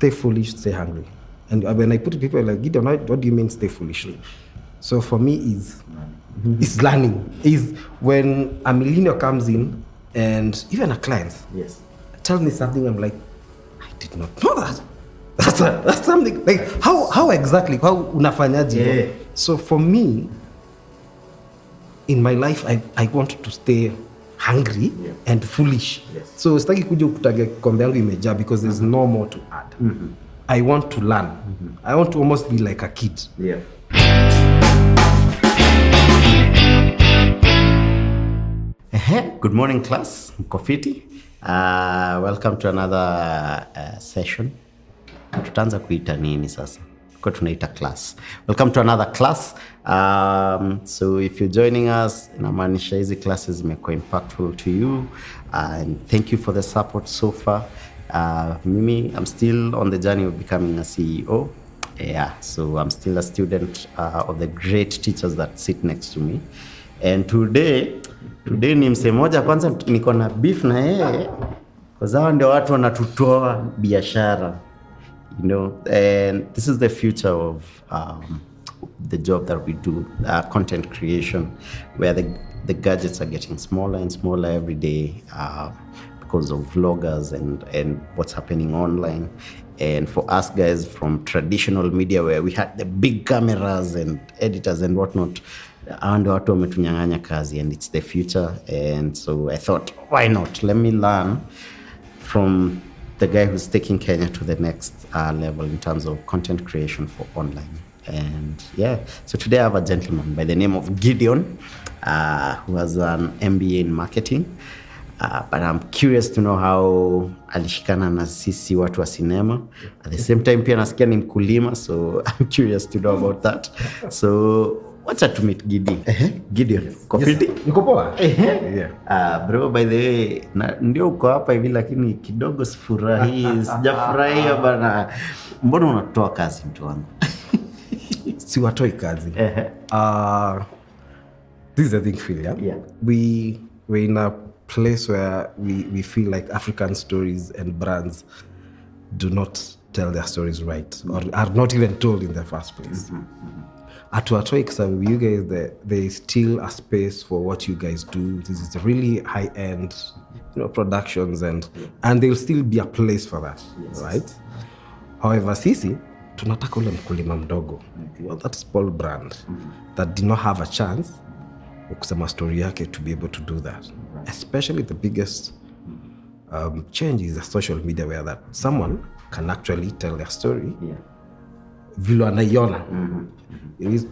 stay foolish, stay hungry. And when I put it, people are like, Gideon, what do you mean stay foolishly? So for me, is learning. Is when a millennial comes in, and even a client tells me something, I'm like, I did not know that. That's something like how exactly how unafanyaje? Yeah. So for me, in my life, I want to stay hungry and foolish. Yes. So sitaki kuja kutage kombe yangu imejaa because there's no more to add. I want to learn. I want to almost be like a kid. Yeah. Good morning, class. Mkofiti. Welcome to another session. Tutaanza kuita nini sasa? Kwa tunaita class. Welcome to another class. So if you're joining us, inamaanisha hizi classes zimekuwa impactful to you. And thank you for the support so far. Mimi, I'm still on the journey of becoming a CEO. Yeah, so I'm still a student of the great teachers that sit next to me. And today ni msee moja kwanza niko na beef na yeye kwa sababu ndio watu wanatutoa biashara, you know, and this is the future of the job that we do, content creation, where the gadgets are getting smaller and smaller every day because of vloggers and what's happening online. And for us guys from traditional media where we had the big cameras and editors and whatnot, and watu wametunyang'anya kazi, and it's the future. And so I thought, why not? Let me learn from the guy who's taking Kenya to the next level in terms of content creation for online. And yeah, so today I have a gentleman by the name of Gideon, who has an MBA in marketing. But I'm curious to know how alishikana na sisi watu wa cinema. At the same time pia nasikia ni mkulima, so I'm curious to know about that. So wacha to meet Gideon. Gideon, Kofiti? Niko poa? Yeah. Bro, by the way, ndio uko hapa hivi lakini kidogo sifurahi, sijafurahia bana. Mbona unatoa kazi mtu wangu? Siwatoi kazi. This is the thing, Phil, yeah? We're in a place where we feel like African stories and brands do not tell their stories right, or are not even told in the first place. At Atoix, you guys, there is still a space for what you guys do. This is really high-end, productions, and there will still be a place for that, right? However, sisi tunataka ule mkulima mdogo, that small brand that did not have a chance kusema story yake to be able to do that. Especially the biggest change is the social media, where that someone can actually tell their story. Vile anaiona.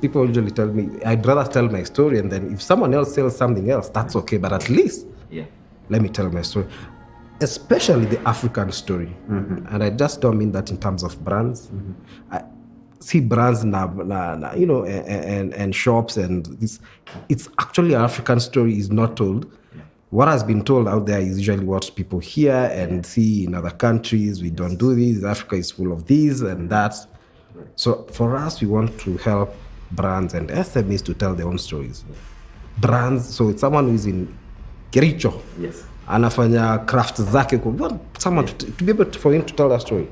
People usually tell me, I'd rather tell my story, and then if someone else tells something else, that's okay, but at least let me tell my story. Especially the African story. And I just don't mean that in terms of brands. I see brands and shops, and this, it's actually an African story is not told. What has been told out there is usually what people hear and see in other countries. We don't do this. Africa is full of this and that. So for us, we want to help brands and SMEs to tell their own stories. Brands, so it's someone who is in Kericho. Anafanya craft zake. We want someone to be able for him to tell their story.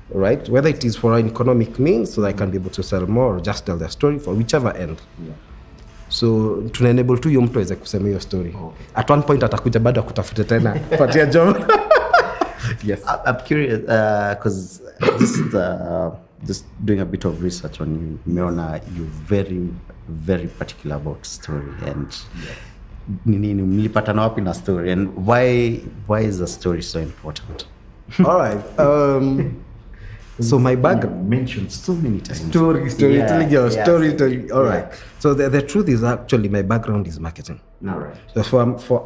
Right? Whether it is for an economic means, so they can be able to sell more, or just tell their story for whichever end. So tuna enable tu mtu aweze kusema hiyo story. At one point atakuja bado akutafuta tena patia job. Yes. I'm curious because just doing a bit of research on you. Meona, you're very, very particular about story, and nini mlipatana wapi na story, and why is the story so important? All right. So my background mentioned so many times. Storytelling. All right. So the truth is actually my background is marketing. All right. So for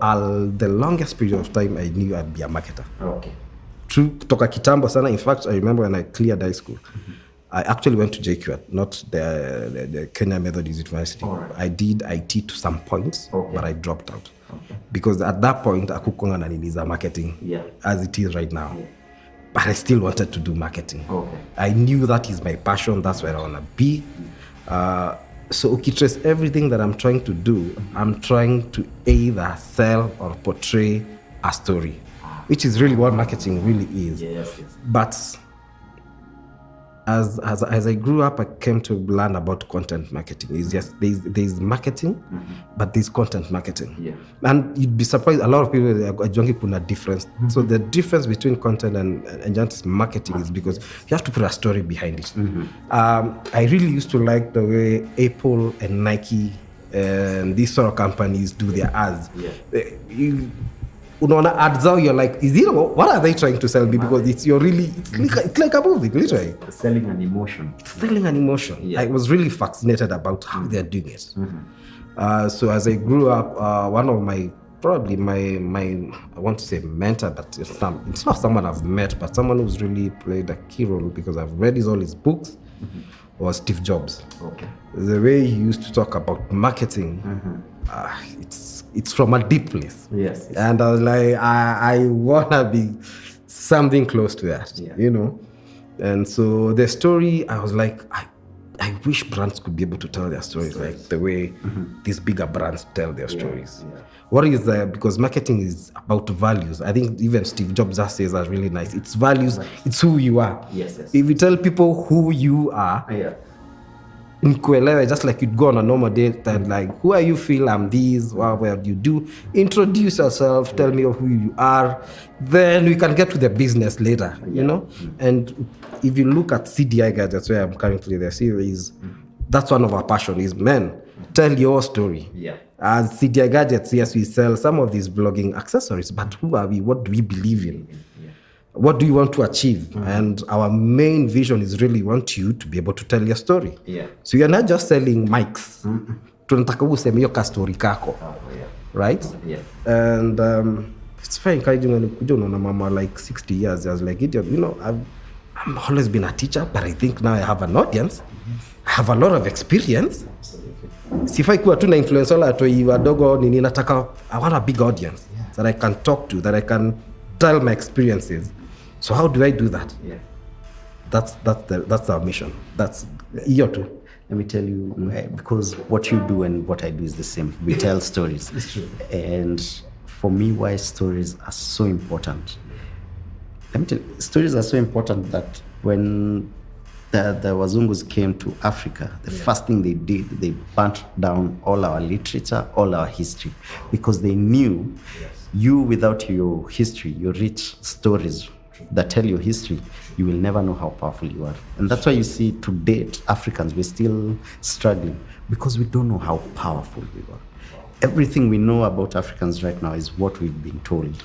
the longest period of time, I knew I'd be a marketer. Okay. Kutoka kitambo sana. In fact, I remember when I cleared high school, I actually went to JQuat, not the Kenya Methodist University. Right. I did IT to some points, but I dropped out. Because at that point, akukonga na nini za marketing as it is right now. But I still wanted to do marketing. I knew that is my passion. That's where I want to be. So ukitrace everything that I'm trying to do, I'm trying to either sell or portray a story, which is really what marketing really is. But as I grew up, I came to learn about content marketing. It's just there's marketing, but there's content marketing. Yeah. And you'd be surprised, a lot of people are junkie put a difference. So the difference between content and just marketing is because you have to put a story behind it. I really used to like the way Apple and Nike and these sort of companies do their ads. Unaona ads out, you're like, what are they trying to sell me? Because it's like a movie, literally. It's selling an emotion. Yeah. I was really fascinated about how they're doing it. So as I grew up, one of my I want to say mentor, but it's not someone I've met, but someone who's really played a key role because I've read all his books, was Steve Jobs. Okay. The way he used to talk about marketing, it's from a deep place. Yes. And I was like, I want to be something close to that, And so the story, I was like, I wish brands could be able to tell their stories like the way these bigger brands tell their stories. Yeah. What is because marketing is about values. I think even Steve Jobs says that's really nice. It's values, it's who you are. Yes. If you tell people who you are, just like you'd go on a normal date and like, who are you? Feel I'm these, what do you do? Introduce yourself, tell me who you are. Then we can get to the business later, And if you look at CDI Gadgets, where I'm currently the series, that's one of our passion is men. Tell your story. Yeah. As CDI Gadgets, yes, we sell some of these blogging accessories, but who are we? What do we believe in? What do you want to achieve? And our main vision is really want you to be able to tell your story. Yeah. So you're not just selling mics. Tunataka useme hiyo ka story kako. Right? Yeah. And it's very encouraging when you don't know mama like 60 years. I was like, Gideon, I've always been a teacher, but I think now I have an audience. I have a lot of experience. Sifai kuwa tu na influencer wala atoi wadogo nini nataka. I want a big audience that I can talk to, that I can tell my experiences. So how do I do that? Yeah. That's our mission. That's your too. Let me tell you, because what you do and what I do is the same. We tell stories. It's true. And for me, why stories are so important. Let me tell you, stories are so important that when the Wazungus came to Africa, the first thing they did, they burnt down all our literature, all our history, because they knew you, without your history, your rich stories that tell your history, you will never know how powerful you are. And that's why you see to date, Africans, we're still struggling because we don't know how powerful we are. Everything we know about Africans right now is what we've been told.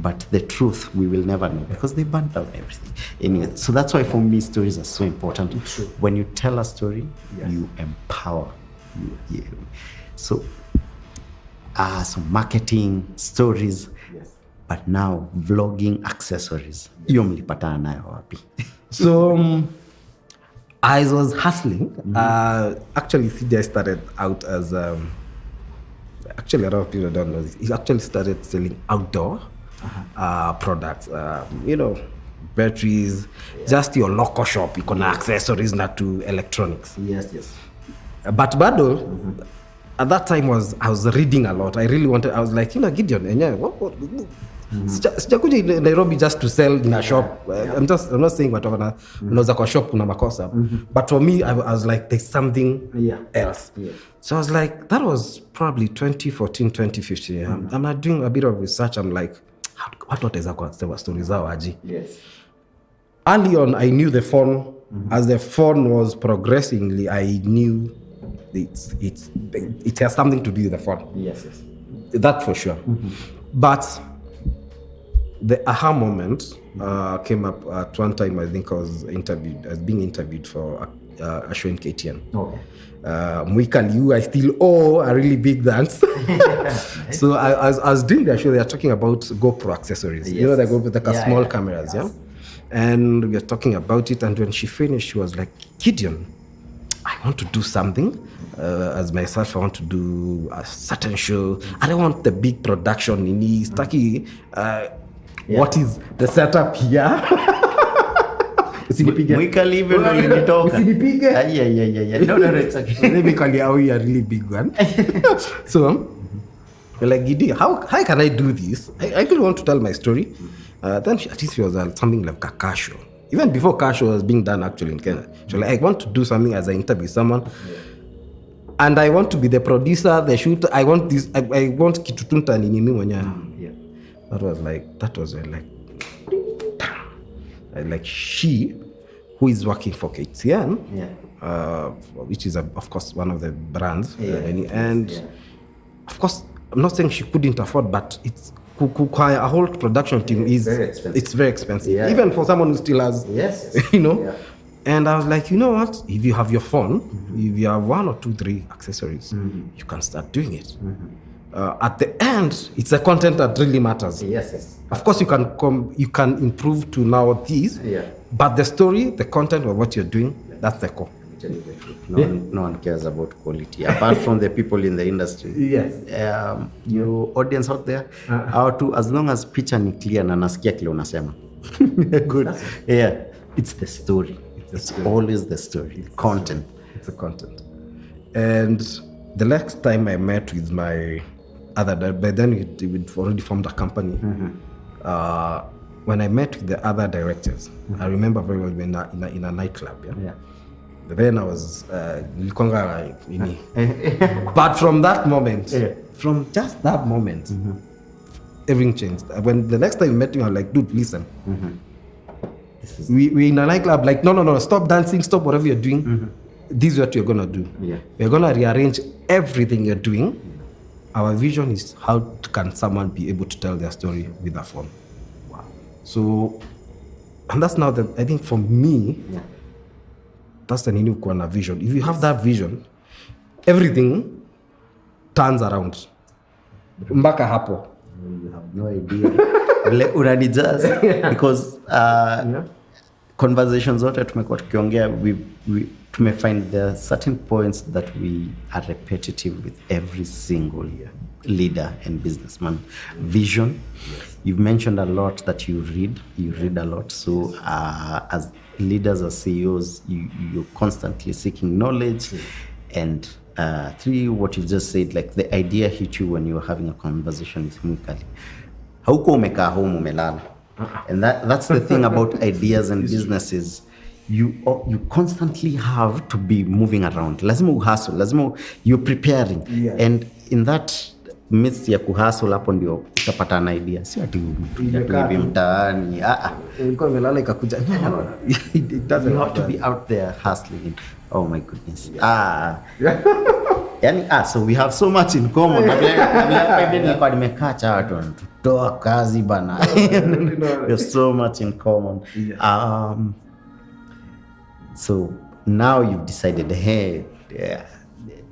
But the truth, we will never know because they burnt down everything. Anyway, so that's why for me, stories are so important. When you tell a story, you empower. So marketing, stories, but now vlogging accessories. Hiyo mlipatana nayo wapi? So I was hustling. Actually, CDI started out as actually a lot of people don't know this. He actually started selling outdoor products. Batteries, just your local shop. You can accessories, not to electronics. Yes. But bado, at that time I was reading a lot. I was like, Gideon, what sijakuja Nairobi just to sell in a shop. I'm not saying whatever unauza kwa shop kuna makosa. But for me, I was like, there's something else. So I was like, that was probably 2014, 2015. I'm doing a bit of research. I'm like, what is that stories zao aji? Yes. Early on, I knew the phone. As the phone was progressingly, I knew it has something to do with the phone. Yes. That for sure. But the aha moment came up at one time. I think I was being interviewed for a show in KTN. Okay. Mwikali, I still owe a really big dance. So I was doing the show. They are talking about GoPro accessories. Yes. They go with the small cameras, And we were talking about it. And when she finished, she was like, Gideon, I want to do something. As myself, I want to do a certain show. I don't want the big production in Istaki. What is the setup here? Mwikali even though you talk. Yeah. No, it's okay. Maybe call you a really big one. So, we're like, Gidi, how can I do this? I really want to tell my story. Then at least it was something like a cash show. even before car show was being done actually in Kenya. So like, I want to do something as I interview someone. And I want to be the producer, the shooter. I want this. I want kitutunta ni mimi mwenyewe. That was like she, who is working for KTN, which is of course one of the brands, of course I'm not saying she couldn't afford, but it's a whole production team is very expensive. It's very expensive, even for someone who still has, you know. Yeah. And I was like, you know what? If you have your phone, if you have 1 or 2, 3 accessories, you can start doing it. At the end, it's the content that really matters. Yes. Of course, you can improve to now these, but the story, the content of what you're doing, that's the core. No one cares about quality apart from the people in the industry. Your audience out there, as long as picture ni clear na nasikia kile unasema. Good. It's the story. It's always the story, the content. It's the content. And the next time I met with my other, by then we'd already formed a company. When I met with the other directors, I remember very well in a nightclub. Then I was, but from that moment, from just that moment, everything changed. When the next time we met, I was like, dude, listen. We in a nightclub, like, no, stop dancing, stop whatever you're doing. This is what you're going to do. We're going to rearrange everything you're doing. Our vision is how can someone be able to tell their story with a phone. Wow. So, and that's now I think for me, that's the new kind of vision. If you have that vision, everything turns around. Mpaka hapo. You have no idea. Because conversations zote tumekuwa tukiongea, we find there are certain points that we are repetitive with every single leader and businessman. Vision. You've mentioned a lot that you read a lot. So as leaders, as CEOs, you're constantly seeking knowledge. And 3, what you've just said, like the idea hit you when you were having a conversation with Mwikali. Hauko umekaa home umelala. And that's the thing about ideas and businesses. You constantly have to be moving around. Lazima uhustle, lazima you're preparing. And in that midst ya kuhustle hapo ndio utapata an idea. Si ati hivi mtaani. Ulikuwa umelala ikakuja. You have to be out there hustling. Oh my goodness. So we have so much in common. Nilikuwa nimekaa cha watu tutoa kazi bana. We have so much in common. So now you've decided,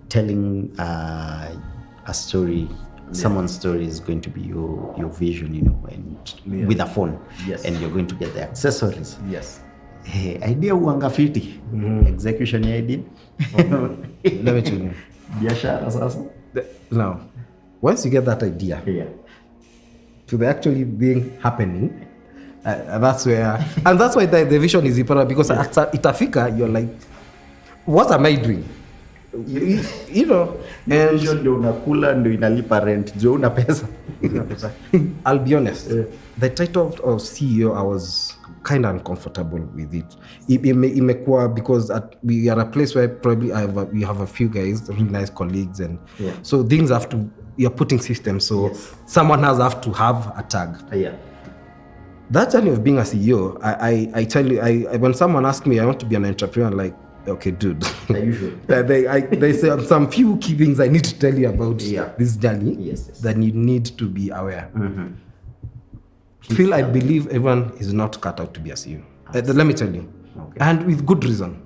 telling a story, someone's story is going to be your vision, you know, and with a phone. And you're going to get the accessories. Idea uanga fiti. Execution ya idea. Let me tell you. Biashara sasa. Now, once you get that idea, to the actually being happening, that's where, and that's why the vision is important, because at itafika, you're like, what am I doing? You know, and vision ndio unakula ndio inalipa rent, ndio una pesa. I'll be honest, the title of CEO, I was kind of uncomfortable with it. Imekuwa because we are a place where probably we have a few guys, really nice colleagues, and so things you're putting systems, so someone have to have a tag. That journey of being a CEO, I tell you, when someone asks me, I want to be an entrepreneur, I'm like, okay, dude. They say some few key things I need to tell you about this journey that you need to be aware. I believe everyone is not cut out to be a CEO. Let me tell you. Okay. And with good reason.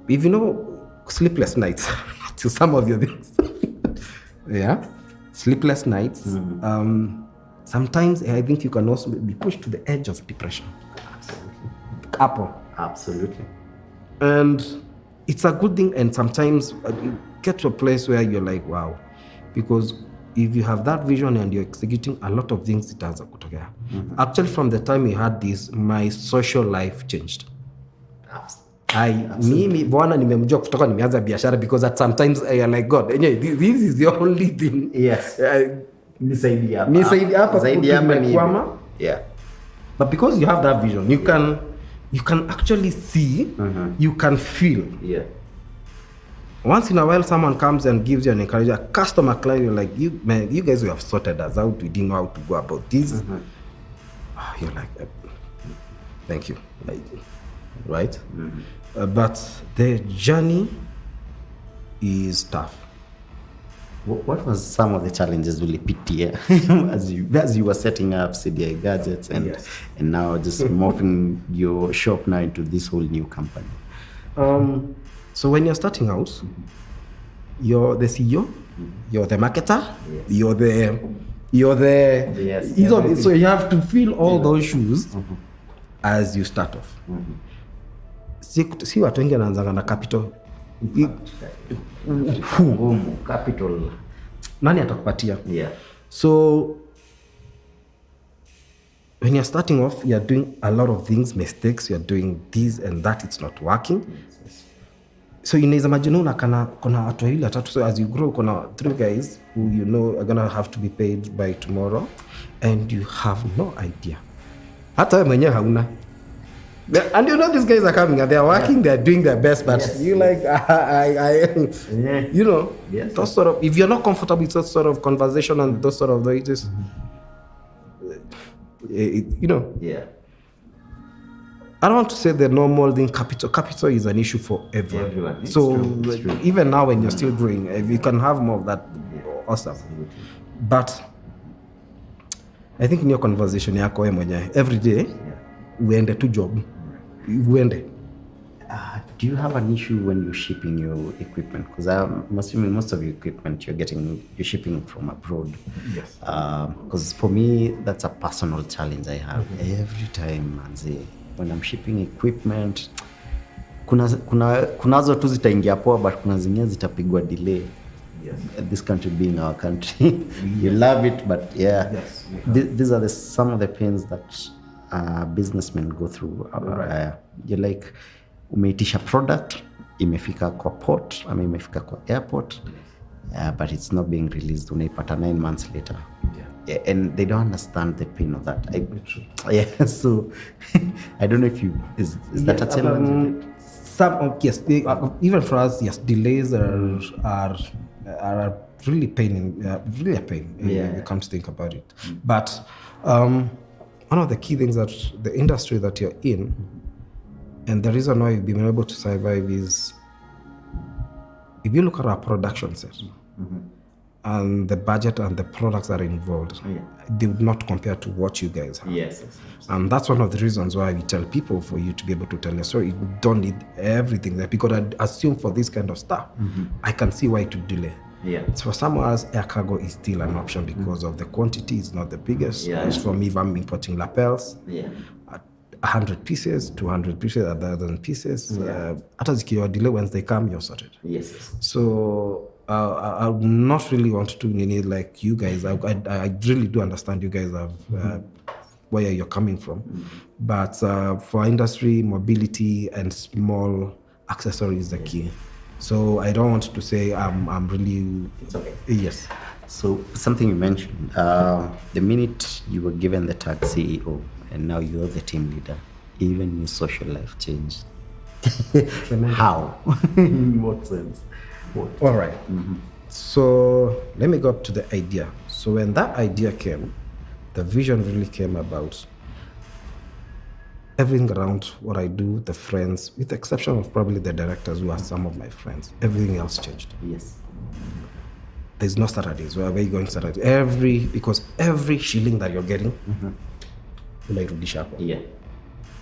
If you know, sleepless nights, to some of your things. Sleepless nights. Sometimes I think you can also be pushed to the edge of depression. Absolutely. And it's a good thing, and sometimes you get to a place where you're like, wow. Because if you have that vision and you're executing a lot of things, it has a good together. Actually, from the time we had this, my social life changed. Mimi bwana nimemjua kutoka nimeanza biashara, because at sometimes I am like, God, this is the only thing. Nisaidi hapa But because you have that vision, you can actually see, you can feel. Yeah. Once in a while, someone comes and gives you an encouragement. A customer client, you're like, you guys, you have sorted us out. We didn't know how to go about this. You're like, thank you, right? But the journey is tough. What was some of the challenges ulipitia as you were setting up CDI Gadgets and now just morphing your shop now into this whole new company? So when you're starting out, you're the CEO, you're the marketer, you're the so you have to fill all those shoes as you start off. Si watu wengi wanaanzanga na capital. Capital. Nani atakupatia? Yeah. So when you're starting off, you're doing a lot of things, mistakes, you're doing this and that, it's not working. So inaweza imagine kuna watu wawili watatu, so as you grow kuna 3 guys who you know are gonna have to be paid by tomorrow and you have no idea. Hata wewe mwenyewe hauna. And you know these guys are coming and they are working, they are doing their best, but you like you know, those sort of, if you're not comfortable with that sort of conversation and those sort of noises, you know. Yeah. I don't want to say the normal thing. Capital is an issue for everyone. So it's true. Even now when you're still growing, if you can have more of that, awesome. But I think in your conversation yako wewe mwenyewe, every day uende to job. Uende. Do you have an issue when you're shipping your equipment? Because I'm assuming most of your equipment you're shipping from abroad. Yes. Because for me, that's a personal challenge I have every time. When I'm shipping equipment, kunazo tu zitaingia poa, but kuna zingine zitapigwa delay. Yes. This country being our country, you love it, but these are some of the pains that businessmen go through. You're like, umeitisha product, imefika kwa port, ama imefika kwa airport, but it's not being released. Unaipata 9 months later. And they don't understand the pain of that. So I don't know if is that a challenge? Even for us, delays are really really a pain if you come to think about it. But one of the key things that the industry that you're in, and the reason why you've been able to survive is, if you look at our production set, and the budget and the products that are involved, they would not compare to what you guys have. Yes. And that's one of the reasons why we tell people, for you to be able to tell a story, you don't need everything there, because I assume for this kind of stuff, I can see why to delay. So for some of us, air cargo is still an option because of the quantity is not the biggest. For me, if I'm importing lapels, 100 pieces, 200 pieces, 1,000 pieces, hata zikiwa delay, once they come, you're sorted. So I would not really want to need like you guys. I really do understand you guys have where you're coming from, but for industry, mobility and small accessories is the key. So I don't want to say I'm really. It's okay. Yes. So something you mentioned, the minute you were given the tag CEO and now you're the team leader, even your social life changed. How? In what sense? All right. So let me go up to the idea. So when that idea came, the vision really came about everything around what I do, the friends, with the exception of probably the directors who are some of my friends. Everything else changed. Yes. There's no Saturdays. Where are you going Saturday? Because every shilling that you're getting, unairudisha hapo. Yeah.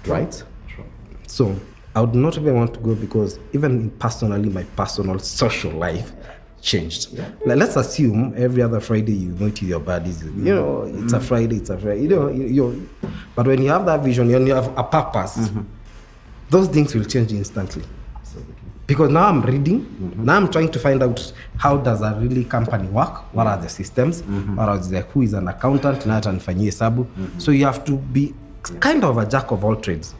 Right? True. So I would not even want to go, because even personally, my personal social life changed. Like, let's assume every other Friday you go to your buddies. You know, it's a Friday. You know, but when you have that vision, when you have a purpose, those things will change instantly. Absolutely. Because now I'm reading, now I'm trying to find out how does a really company work, what are the systems, who is an accountant, na atanifanyia hesabu. So you have to be kind of a jack of all trades,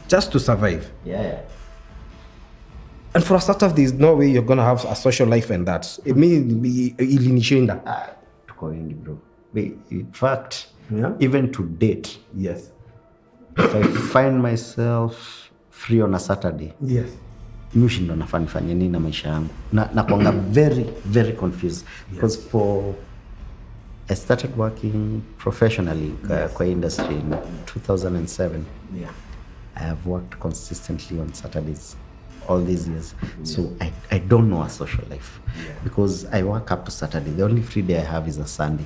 just to survive. And for a startup, there's no way you're gonna have a social life and that. It may be ilinishinda. Bro. In fact, even to date, if I find myself free on a Saturday, Yes. Ndo nafaa nifanye nini na maisha yangu. Na kuanga very, very confused. Because I started working professionally kwa industry in 2007. Yeah. I have worked consistently on Saturdays all these years. So I don't know a social life. Because I work up to Saturday. The only free day I have is a Sunday.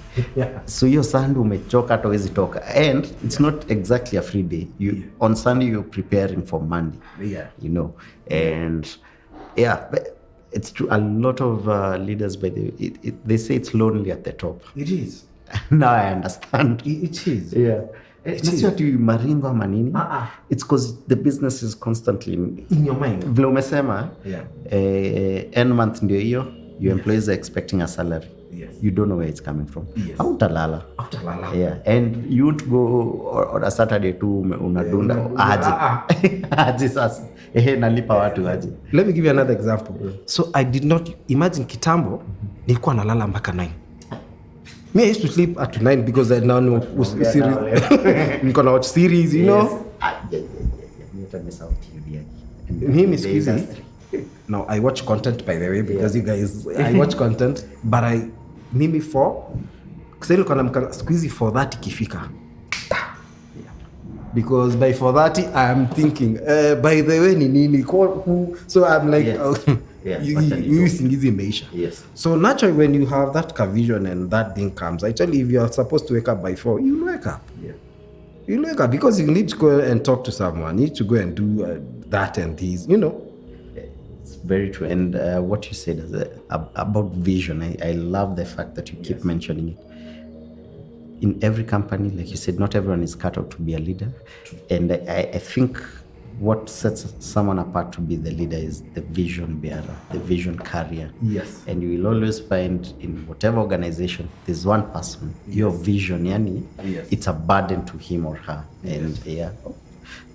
So your Sunday umechoka hata huwezi toka. And it's not exactly a free day. On Sunday you're preparing for Monday. You know. And but it's true. A lot of leaders, by the way, they say it's lonely at the top. It is. Now I understand. It is. Yeah. It's not you maringo ama nini. It's because the business is constantly in your mind. Vile umesema, end month ndio hiyo, your employees are expecting a salary. Yes. You don't know where it's coming from. Yes. Hautalala. Yeah. And you would go on a Saturday too, unadunda aje sasa. Nalipa watu aje. Let me give you another example. So I did not imagine kitambo nilikuwa nalala mpaka 9. Me, I used to sleep at 9 because I now know series. Niko na watch series, you know. Mimi siku hizi now I watch content, by the way, because you guys, I watch content, but mimi kusema niko na siku hizi 4:30 ikifika. Because by 4:30 I am thinking by the way ni nini, so I'm like you usingizi imeisha. So naturally when you have that vision and that thing comes, I tell you, if you are supposed to wake up by 4, you wake up. You wake up because you need to go and talk to someone, you need to go and do that and this, you know. It's very true. And what you said about vision, I love the fact that you keep mentioning it. In every company, like you said, not everyone is cut out to be a leader. And I think what sets someone apart to be the leader is the vision bearer, the vision carrier. Yes. And you will always find in whatever organization, there's one person, your vision, it's a burden to him or her. And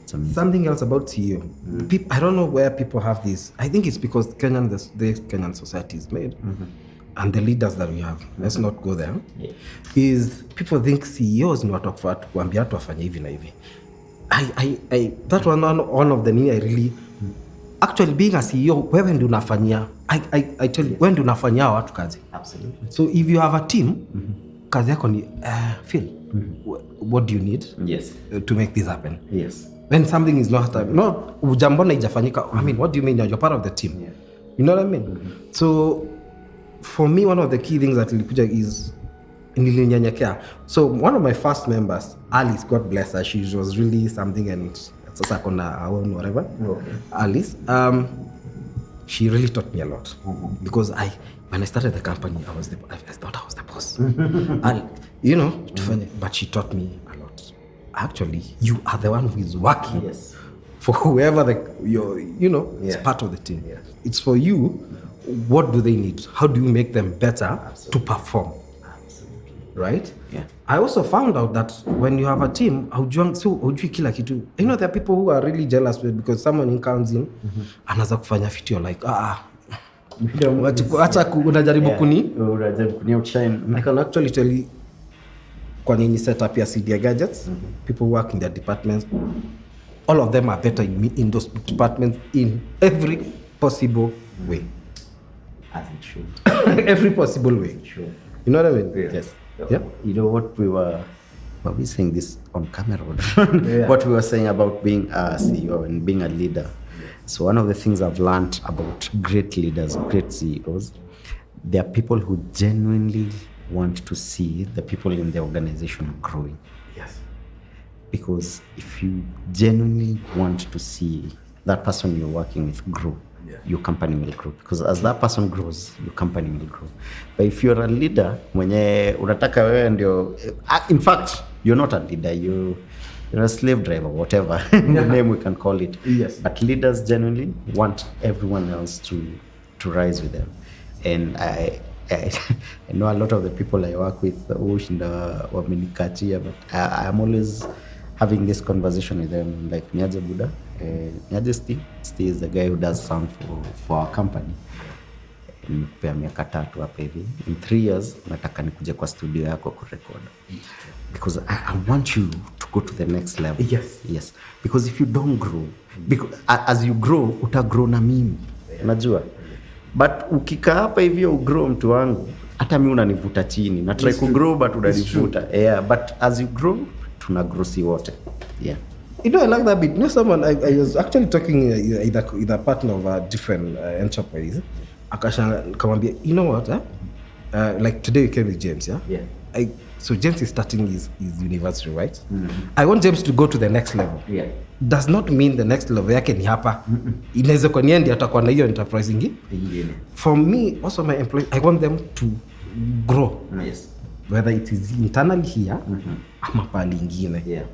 something else about CEO. People, I don't know where people have this. I think it's because the Kenyan society is made. And the leaders that we have, let's not go there, is people think CEOs ni watu wa kuambia watu wafanye hivi na hivi. That was one of the things I really, actually being a CEO, wewe ndio unafanyia, I tell you, wewe ndio unafanyia watu kazi. Absolutely. So if you have a team, kazi yako ni, Phil, what do you need to make this happen? Yes. When something is not ujambona ijafanyika, I mean, what do you mean? You're part of the team. You know what I mean? So for me, one of the key things that ilikuja is nilinyenyekea. So one of my first members, Alice, God bless her, she was really something, and sasa kona own whatever. Alice, she really taught me a lot because when I started the company, I thought I was the boss. And, you know, but she taught me a lot. Actually, you are the one who is working for whoever is part of the team. It's for you. What do they need? How do you make them better to perform? Right? Yeah. I also found out that when you have a team, hujui kila kitu. You know, there are people who are really jealous because someone comes in, anaanza kufanya vitu, you're like, acha unajaribu outshine. I can actually tell you, kwa nini set up ya CDI Gadgets, people work in their departments, all of them are better in those departments in every possible way. As it should. Every possible way. Sure. You know what I mean? Yes. Yeah. You know what were we saying this on camera? What we were saying about being a CEO and being a leader. So one of the things I've learned about great leaders, great CEOs, they are people who genuinely want to see the people in the organization growing. Yes. Because if you genuinely want to see that person you're working with grow, your company will grow. Because as that person grows, your company will grow. But if you're a leader, mwenye unataka wewe ndio, in fact, you're not a leader, you're a slave driver, whatever the name we can call it. Yes. But leaders genuinely want everyone else to rise with them. And I know a lot of the people I work with, wamenikachia, but I'm always having this conversation with them, like Niaje Buddha, Niaje Steve is the guy who does sound for our company. nimekupea miaka 3 hapa hivi. In 3 years nataka nikuje kwa studio yako kurecord. Because I want you to go to the next level. Yes. Because if you don't grow, because as you grow, utagrow na mimi. Unajua? But ukikaa hapa hivi ugrow mtu wangu, hata mimi unanivuta chini. Na try to grow but unanivuta. Yeah, but as you grow, tuna grow si wote. Yeah. You know, I like that bit. You know, someone, I was actually talking with a partner of a different enterprise. Akasha kamwambia, you know what? Like today we came with James, yeah? Yeah. So James is starting his university, right? I want James to go to the next level. Yeah. Does not mean the next level yake ni hapa. Inaweza kwa niende atakuwa na hiyo enterprise ingine. For me, also my employees, I want them to grow. Yes. Whether it is internally here, ama pali ingine. Yeah.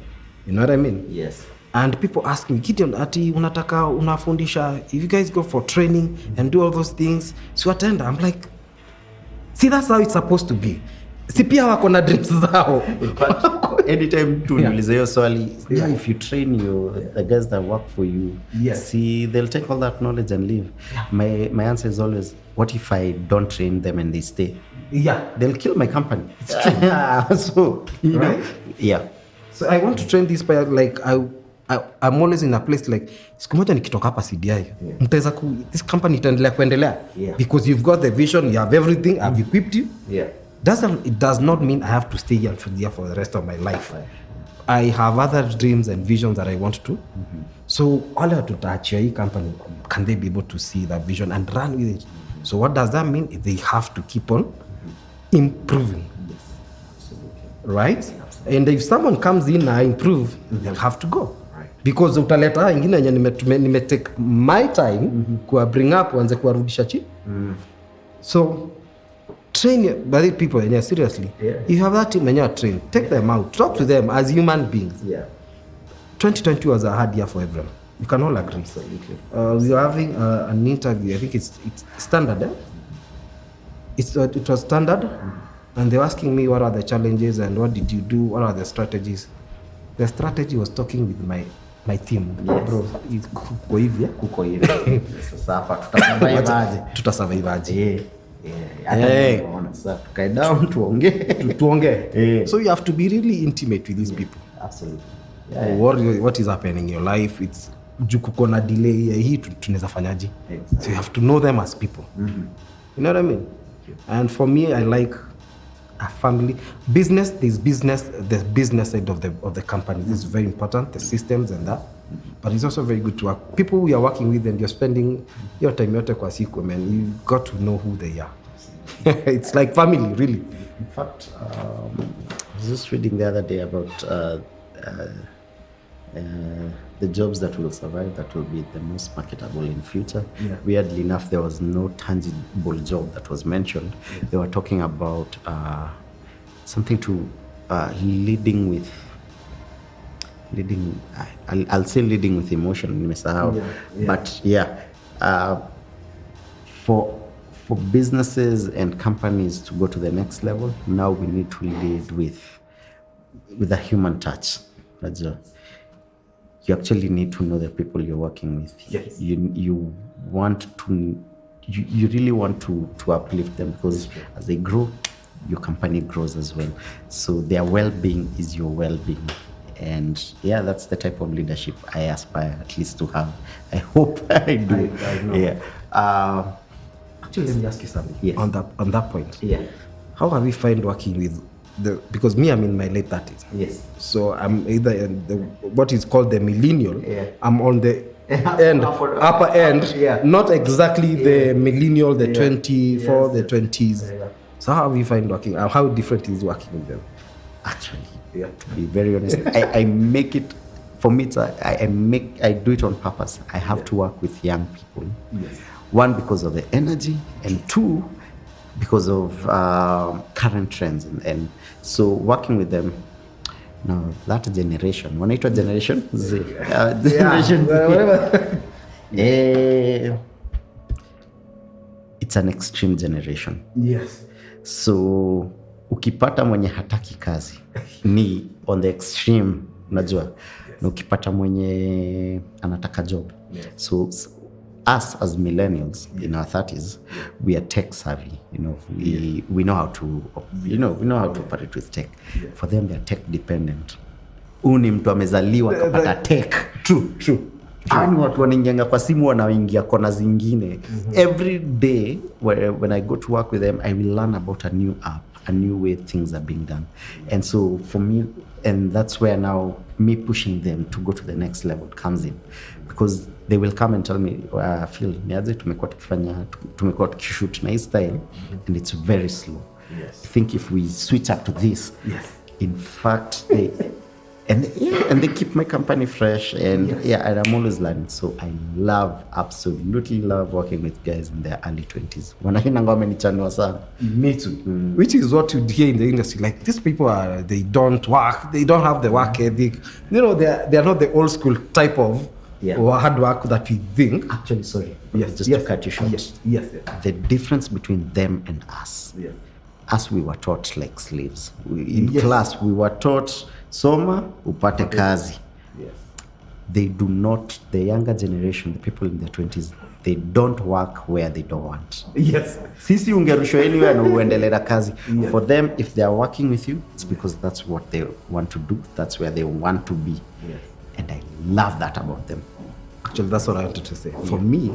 You know what I mean? Yes. And people ask me, Gideon, ati unataka unafundisha, if you guys go for training and do all those things, so attend. I'm like, see, that's how it's supposed to be. Si pia wako na dreams zao. Anytime tuulize hiyo swali, if you train the guys that work for you, see, they'll take all that knowledge and leave. My answer is always, what if I don't train them and they stay? Yeah. They'll kill my company. It's true. So, you know, yeah. So I want to train this by like I'm always in a place like siku moja nikitoka hapa CDI mtaweza this company itaendelea kuendelea because you've got the vision, you have everything, I've equipped you. It does not mean I have to stay here for the rest of my life. I have other dreams and visions that I want to. So wale tutaachia hii company, can they be able to see that vision and run with it? So what does that mean? They have to keep on improving. Right? And if someone comes in and improve, they'll have to go. Because utaleta ingine yenye nime take my time kuwa bring up wanze kuwarudisha chini. So train by people yenye seriously. If you have that team yenye train, take them out, talk to them as human beings. 2020 was a hard year for everyone. You can all agree. We are having an interview. I think it's standard. It was standard. And they were asking me what are the challenges and what did you do, what are the strategies. The strategy was talking with my team. Bro, kuko hivi. Sasa hapa tutasurvive. Tutasurvive aje. Sasa tukae down tuongee. So you have to be really intimate with these people. Absolutely. What is happening in your life? It's kuko na delay hii tunaweza fanyaje. So you have to know them as people. You know what I mean? And for me, I like a family business. There's the business side of the company. This is very important, the systems and that. But it's also very good to work. People we are working with and you're spending your time yote kwa siku, man, you got to know who they are. It's like family, really. In fact, I was just reading the other day about the jobs that will survive, that will be the most marketable in future. Weirdly enough, there was no tangible job that was mentioned. They were talking about something to leading. I'll say leading with emotion. But for businesses and companies to go to the next level, now we need to lead with a human touch. You actually need to know the people you're working with. You really want to uplift them, because as they grow, your company grows as well. So their well-being is your well-being. And that's the type of leadership I aspire at least to have. I hope I do. I know. Actually, let me ask you something on that point. How have you find working with because me, I'm in my late 30s. So I'm either in what is called the millennial. I'm on the upper end, not exactly the millennial, the 24, the 20s. So how have you find working? How different is working with them? Actually, to be very honest, I make it, for me, I do it on purpose. I have to work with young people. One, because of the energy, and two, because of current trends. And so working with them, now that generation, wanaitwa generation Z. Generation Z. It's an extreme generation. So ukipata mwenye hataki kazi ni on the extreme, unajua. Na ukipata mwenye anataka job. So us as millennials in our 30s, we are tech savvy. We know how to, we know how to operate with tech. For them, they are tech dependent. Ni mtu amezaliwa kapata tech. True. Ani watu wanaingia kwa simu wanaingia kona zingine. Every day when I go to work with them, I will learn about a new app, a new way things are being done. And so for me, and that's where now me pushing them to go to the next level comes in, because they will come and tell me, Phil, niaje tumekuwa tukishoot na hii style and it's very slow. I think if we switch up to this, in fact, and they keep my company fresh, and and I'm always learning. So I absolutely love working with guys in their early 20s. Me too. Which is what you hear in the industry. Like, these people they don't work, they don't have the work ethic. They are not the old school type of hard work that we think. Actually, sorry. To cut you short. Yes. The difference between them and us. Us, we were taught like slaves. In class, we were taught soma upate kazi. They do not, the younger generation, the people in their 20s, they don't work where they don't want. Sisi ungerushwa anywhere na uendelee na kazi. For them, if they are working with you, it's because that's what they want to do. That's where they want to be. And I love that about them. Actually, that's what I wanted to say. For me,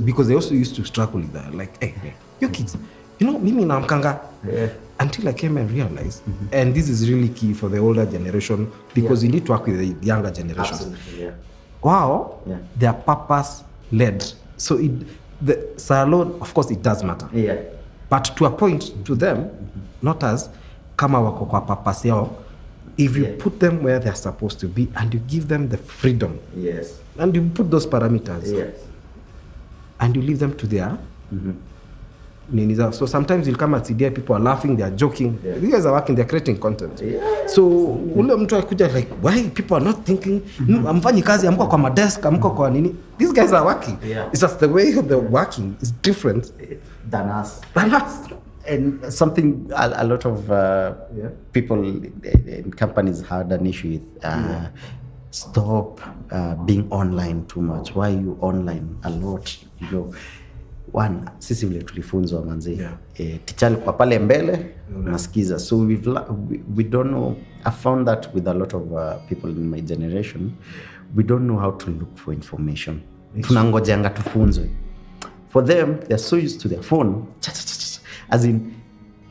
because they also used to struggle with that. Like, hey, you kids, mimi namkanga. Until I came and realized, and this is really key for the older generation, because you need to work with the younger generations. Wow, they are purpose-led. So the salon, of course, it does matter. But to a point, to them, not as kama wako kwa purpose yao, if you put them where they're supposed to be and you give them the freedom, and you put those parameters, and you leave them to their so sometimes you'll come at CDI, people are laughing, they are joking. You guys are working, they're creating content. So ule mtu akuja like, why people are not thinking, amfanyi kazi, amko kwa madesk, amko kwa nini. These guys are working. It's just the way of the working is different than us. And something a lot of people in companies had an issue with. Stop being online too much. Why are you online a lot? One, sisi vile tulifunzwa manzi. Teacher kwa pale mbele nasikiza. So we don't know. I found that with a lot of people in my generation, we don't know how to look for information. Tunangojeanga tufunzwe. For them, they're so used to their phone. As in,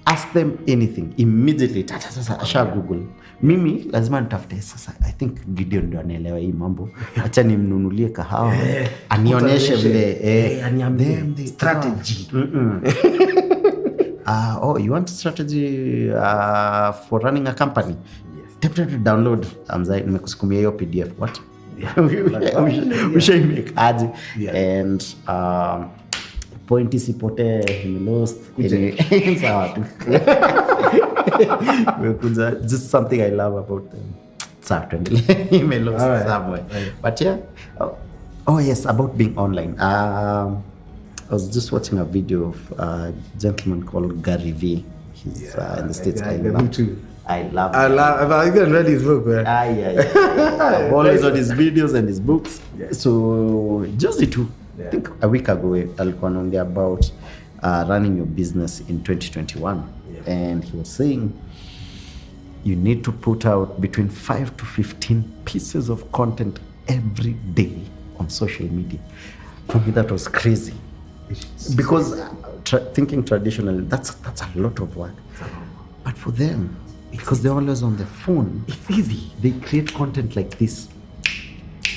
ask them anything immediately. Asha Google. Mimi lazima nitafute sasa. I think Gideon ndio anaelewa hii mambo. Acha nimnunulie kahawa. Anionyeshe vile aniambie strategy. You want strategy for running a company? Definitely download. Nimekusukumia hiyo PDF. What? We should make ads. And point isipote lost. Sawa tu. Just something I love about them. Certainly, lost somewhere. But yes, about being online. I was just watching a video of a gentleman called Gary V. He's in the States. I love him. I even read his book. I'm always on his videos and his books. So just the two. I think a week ago, alikuwa anaongea about running your business in 2021. And he was saying, you need to put out between 5 to 15 pieces of content every day on social media. For me, that was crazy. Because thinking traditionally, that's a lot of work. But for them, because they're always on their phone, it's easy. They create content like this.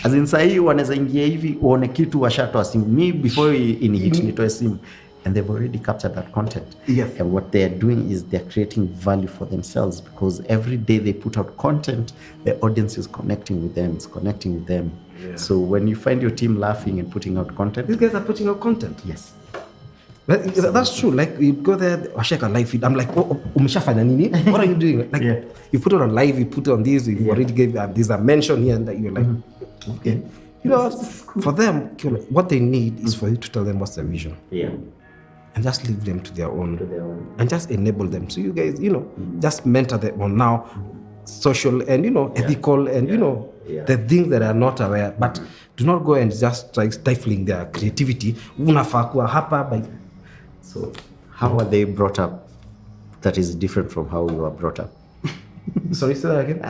As in, sahi wanaweza ingia hivi uone kitu washatoa simu. Me before inihit nitoe simu. And they've already captured that content. And what they're doing is they're creating value for themselves, because every day they put out content, the audience is connecting with them, it's connecting with them. So when you find your team laughing and putting out content. These guys are putting out content. Yes. That's true. Like, you go there, washake a live feed. I'm like, umeshafanya nini? What are you doing? Like, you put it on live, you put it on this, you already gave these are mentioned here and that. You're like, okay. For them, what they need is for you to tell them what's the vision. And just leave them to their own. And just enable them. So you guys, just mentor them on now social and, ethical and, the things that are not aware. But do not go and just try stifling their creativity. Unafaa kuwa hapa by. So how are they brought up that is different from how you were brought up? Sorry, say that again?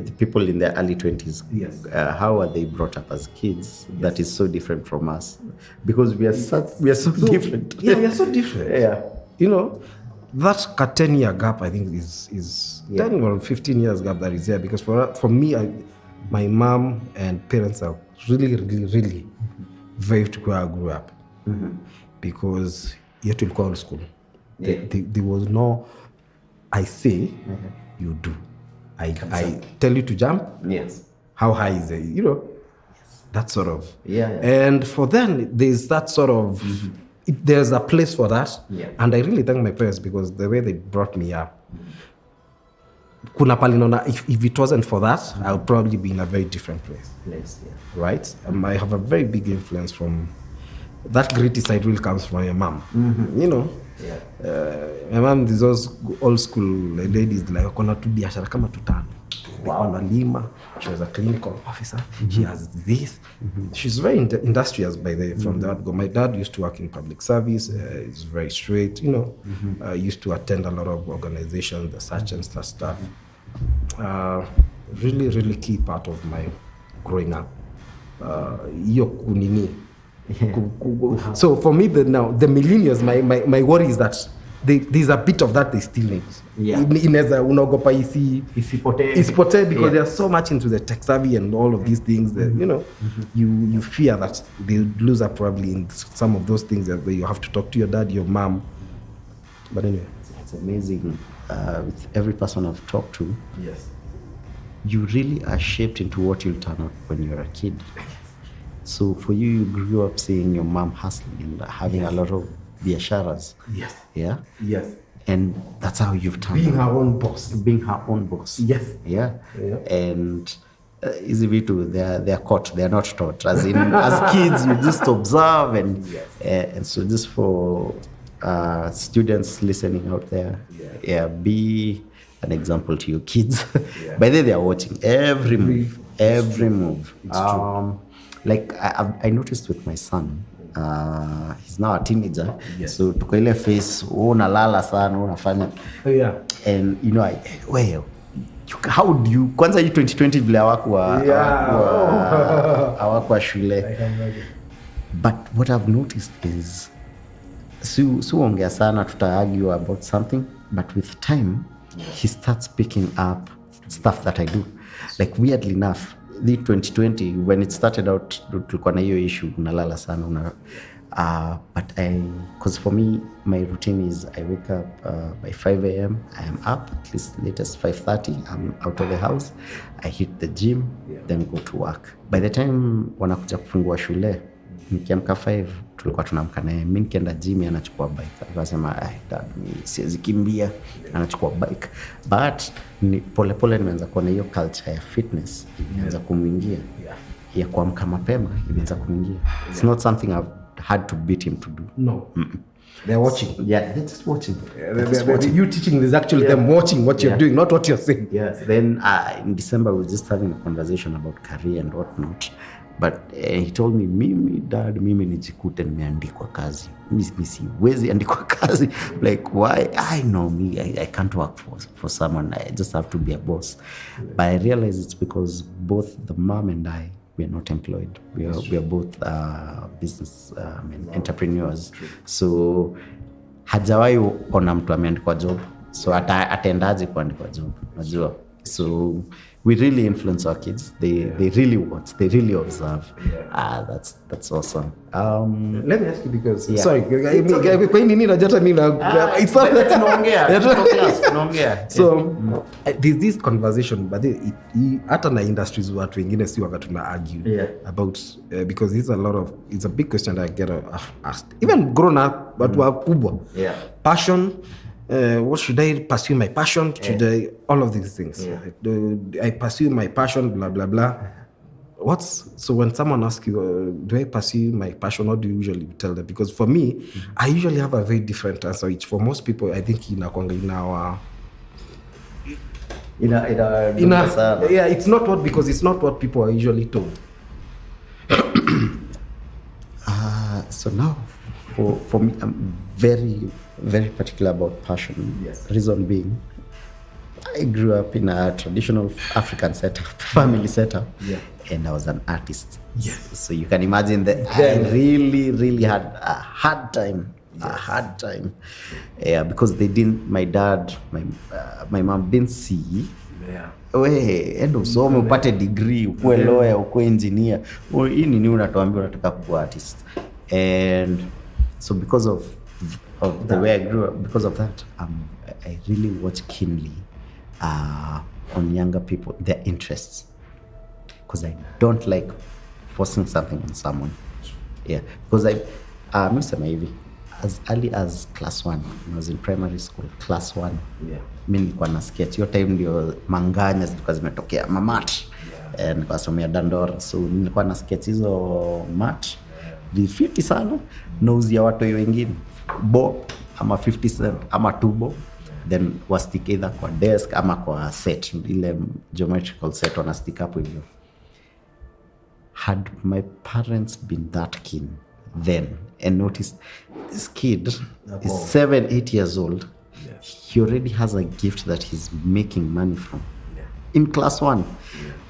The people in their early 20s. Yes. How are they brought up as kids that is so different from us? Because we are so different. Yeah, we are so different. Yeah. You know, that 10-year gap, I think, is 10 or 15 years gap that is there. Because for me, my mom and parents are really, really, really very to where I grew up. Because yet will call school. There was no, I say, you do. I tell you to jump. Yes. How high is it? You know, that sort of. Yeah. And for them, there's that sort of, there's a place for that. Yeah. And I really thank my parents because the way they brought me up, kuna pali naona, if it wasn't for that, I would probably be in a very different place. Right? I have a very big influence from, that gritty side really comes from my mom. You know? My mom is old school ladies, like wakona tu biashara kama tutano. Wanalima. She was a clinical officer. She has this. She's very industrious from the word go. My dad used to work in public service. He's very straight, you know. Used to attend a lot of organizations, the such and such stuff. Really, really key part of my growing up. Iyo kunini. So for me, now the millennials, my worry is that there's a bit of that they still need. Inaweza unaogopa isipotee because they are so much into the tech savvy and all of these things that, you know, you fear that they lose up probably in some of those things that you have to talk to your dad, your mom. But anyway, it's amazing. With every person I've talked to, yes, you really are shaped into what you'll turn out when you're a kid. So for you grew up seeing your mom hustling and having a lot of biasharas. Yes. Yeah? Yes. And that's how you've turned Being her own boss. Being her own boss. Yes. Yeah. And easy way to, they're caught, they're not taught. As in, as kids, you just observe and so just for students listening out there, be an example to your kids. By the way, they are watching every move. It's true. Like I noticed with my son, he's now a teenager. Yes. So tuko ile face, unalala sana, unafanya. And you know, how do you kwanza hii 2020 vile hawakuwa shule. But what I've noticed is ongea sana tuta argue about something, but with time he starts picking up stuff that I do. Like weirdly enough, the 2020 when it started out tulikuwa na hiyo issue unalala sana but because for me my routine is I wake up by 5 a.m. I am up at least latest 5:30. I'm out of the house, I hit the gym, then go to work. By the time wanakuja kufungua shule nikiamka 5 tulikuwa tunaamka naye, mimi nikienda gym anachukua bike, akasema dad siwezi kimbia, anachukua bike. But ni pole nimeanza kuona hiyo culture ya fitness imeanza kumuingia, ya kuamka mapema imeanza kumuingia. It's not something I've had to beat him to do. No. They're watching. They're just watching. You teaching is actually them watching what you're doing, not what you're saying. Yes. Then in December we were just having a conversation about career and whatnot. But he told me, dad, mimi nijikute nimeandikwa kazi. Mimi siwezi andikwa kazi. Like, why? I know me. I can't work for someone. I just have to be a boss. But I realize it's because both the mom and I, we are not employed. We are both business entrepreneurs. So, hajawahi ona mtu ameandikwa job. So, ataendaje kuandikwa job. Unajua? So, we really influence our kids. They really watch. They really observe. That's awesome. Let me ask you because sorry, kwa nini najata mimi na it's not that tunaongea. So there's this conversation but hata na industries watu wengine si wakati tuna argue about because it's a big question that I get asked. Even grown up watu wakubwa. Passion. What should I pursue my passion? Should I all of these things? Do I pursue my passion? Blah blah blah. So when someone asks you, do I pursue my passion? What do you usually tell them? Because for me, I usually have a very different answer. Which for most people, I think it's not what because it's not what people are usually told. So now, for me, I'm very, very particular about passion. Yes. Reason being, I grew up in a traditional African setup, family setup, and I was an artist. Yes. So you can imagine that I really, really had a hard time. Yes. A hard time. Yeah, because they didn't. My dad, my mom didn't see. Yeah. We enda usome upate degree, ukuwe lawyer, ukuwe engineer. Hii nini unatuambia unataka kuwa artist. And so because of the way I grew up, because of that, I really watch keenly on younger people, their interests. Because I don't like forcing something on someone. Yeah. Because as early as class 1, when I was in primary school, class 1, mi nilikuwa na sketch. Hiyo time ndio manganya zilikuwa zimetokea, mamat. Nilikuwa somea Dandora. So nilikuwa na sketch hizo mat. Vifiti sana. Nauzia watu wengine. Bob, ama 50 cent, ama 2 bob. Then wastick either kwa desk, ama kwa set. Ile geometrical set, wana stick up hivyo. Had my parents been that keen then and noticed this kid is 7-8 years old, he already has a gift that he's making money from in class 1,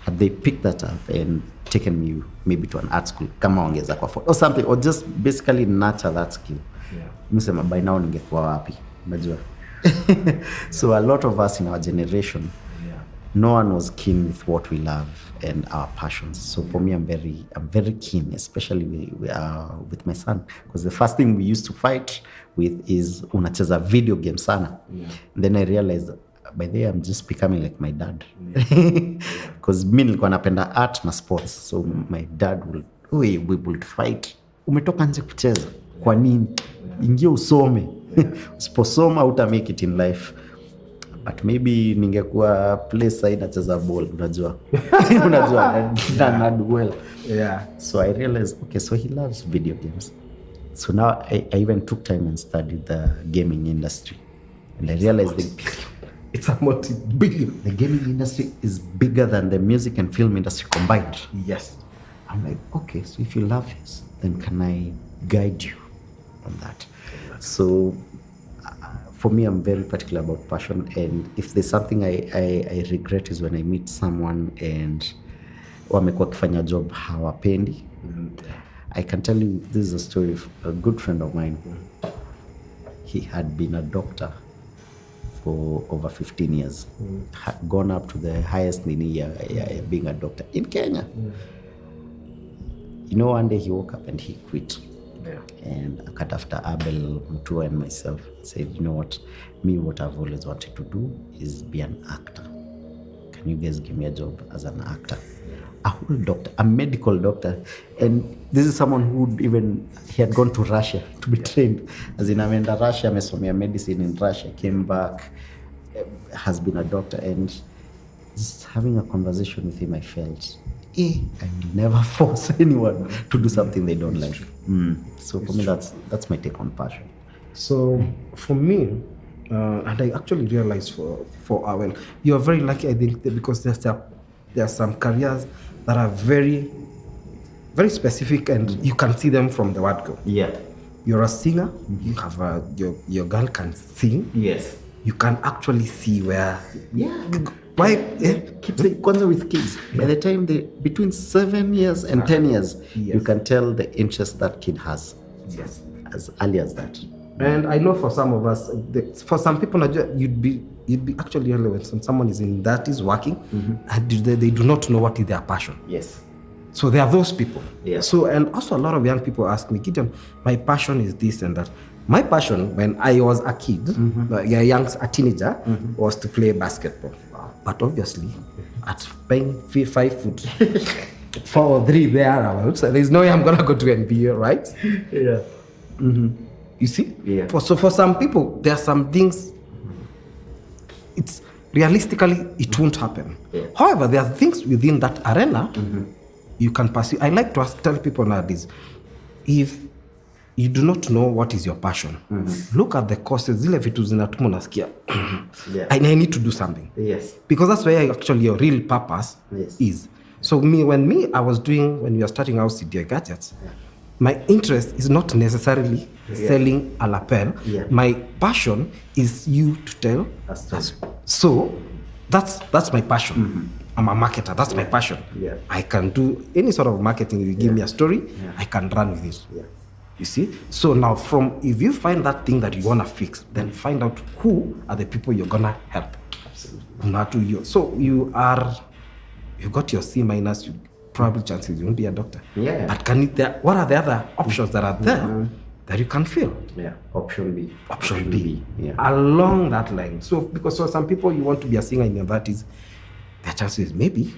had they picked that up and taken me maybe to an art school kama ongeza kwa or something, or just basically nurture that skill, msema by now ningekuwa wapi, unajua. So a lot of us in our generation, no one was keen with what we love and our passions. So for me, I'm very keen, especially with my son, because the first thing we used to fight with is unacheza video game sana. And then I realized by the way I'm just becoming like my dad, because mimi nilikuwa napenda art na sports. So my dad we would fight. Umetoka nje kucheza kwa nini? Ingia usome. Usiposoma uta make it in life. But maybe ningekuwa place side nacheza ball, unajua. Unajua na do well. So I realized, okay, so he loves video games. So now I even took time and studied the gaming industry. And I realized it's a multi-billion. The gaming industry is bigger than the music and film industry combined. Yes. I'm like, okay, so if you love this, then can I guide you on that? So for me, I'm very particular about passion, and if there's something I regret is when I meet someone and wamekuwa kifanya job hawapendi. I can tell you, this is a story of a good friend of mine. He had been a doctor for over 15 years, had gone up to the highest nini being a doctor in Kenya. You know, one day he woke up and he quit. And I cut after Abel, Mutua, and myself, said, you know what, what I've always wanted to do is be an actor. Can you guys give me a job as an actor? A whole doctor, a medical doctor. And this is someone who he had gone to Russia to be trained. As in, ameenda Russia, amesomea medicine in Russia, came back, has been a doctor. And just having a conversation with him, I felt, I will never force anyone to do something they don't like. So for me, that's my take on passion. So for me, and I actually realized well, you are very lucky, I think, because there are some careers that are very, very specific, and you can see them from the word go. Yeah. You're a singer. You have your girl can sing. Yes. You can actually see where. Yeah. Why? Keep saying, kwanza with kids. By the time between 7 years and 10 years, you can tell the interest that kid has. Yes. As early as that. And I know for some of us, for some people, you'd be actually early when someone is working, and they do not know what is their passion. Yes. So there are those people. Yeah. So, and also a lot of young people ask me, Gideon, my passion is this and that. My passion when I was a kid, a teenager, was to play basketball. But obviously, at being 5 foot 4 or 3 thereabouts, there's no way I'm gonna go to NBA, right? Yeah. You see? Yeah. For some people, there are some things. It's realistically it won't happen. Yeah. However, there are things within that arena you can pursue. I like to tell people nowadays, if you do not know what is your passion, look at the causes. Zile vitu zinatuma unasikia. I need to do something. Yes. Because that's where actually your real purpose is. So when I was doing, when we were starting out CDI Gadgets, my interest is not necessarily selling a lapel. Yeah. My passion is you to tell a story. So that's my passion. I'm a marketer. That's my passion. Yeah. I can do any sort of marketing. You give me a story, I can run with it. Yeah. You see? So now if you find that thing that you want to fix, then find out who are the people you're going to help. Absolutely. So you got your C-, you probably chances you won't be a doctor. Yeah. But what are the other options that are there that you can fill? Yeah. Option B. Option B. Yeah. Along that line. So because for some people, you want to be a singer in your 30s, the chances maybe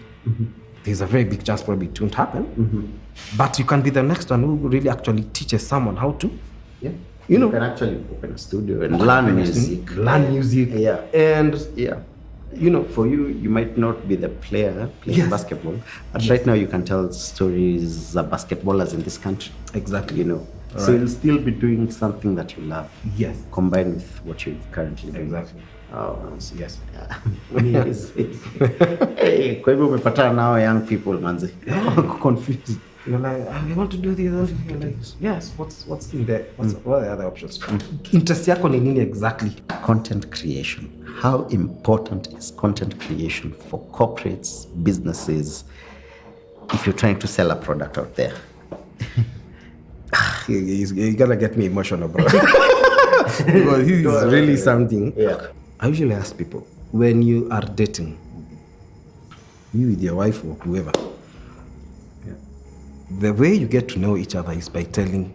there's a very big chance probably it won't happen. But you can be the next one who really actually teaches someone how to. Yeah. You know, can actually open a studio and learn music. Learn music. Yeah. And you know, for you might not be the player playing basketball, but right now you can tell stories of basketballers in this country. Exactly. You know, so you'll still be doing something that you love. Yes. Combined with what you currently do. Exactly. Oh, yes. Yes. Hey, kwa hivyo umepatana nao young people manzi. Confused. You're like, I want to do this. You're like, yes. What's in there? What are the other options? Interest yako ni nini exactly? Content creation. How important is content creation for corporates, businesses, if you're trying to sell a product out there? You gotta get me emotional, bro. Because this is really something. Yeah. I usually ask people, when you are dating, you with your wife or whoever, the way you get to know each other is by telling,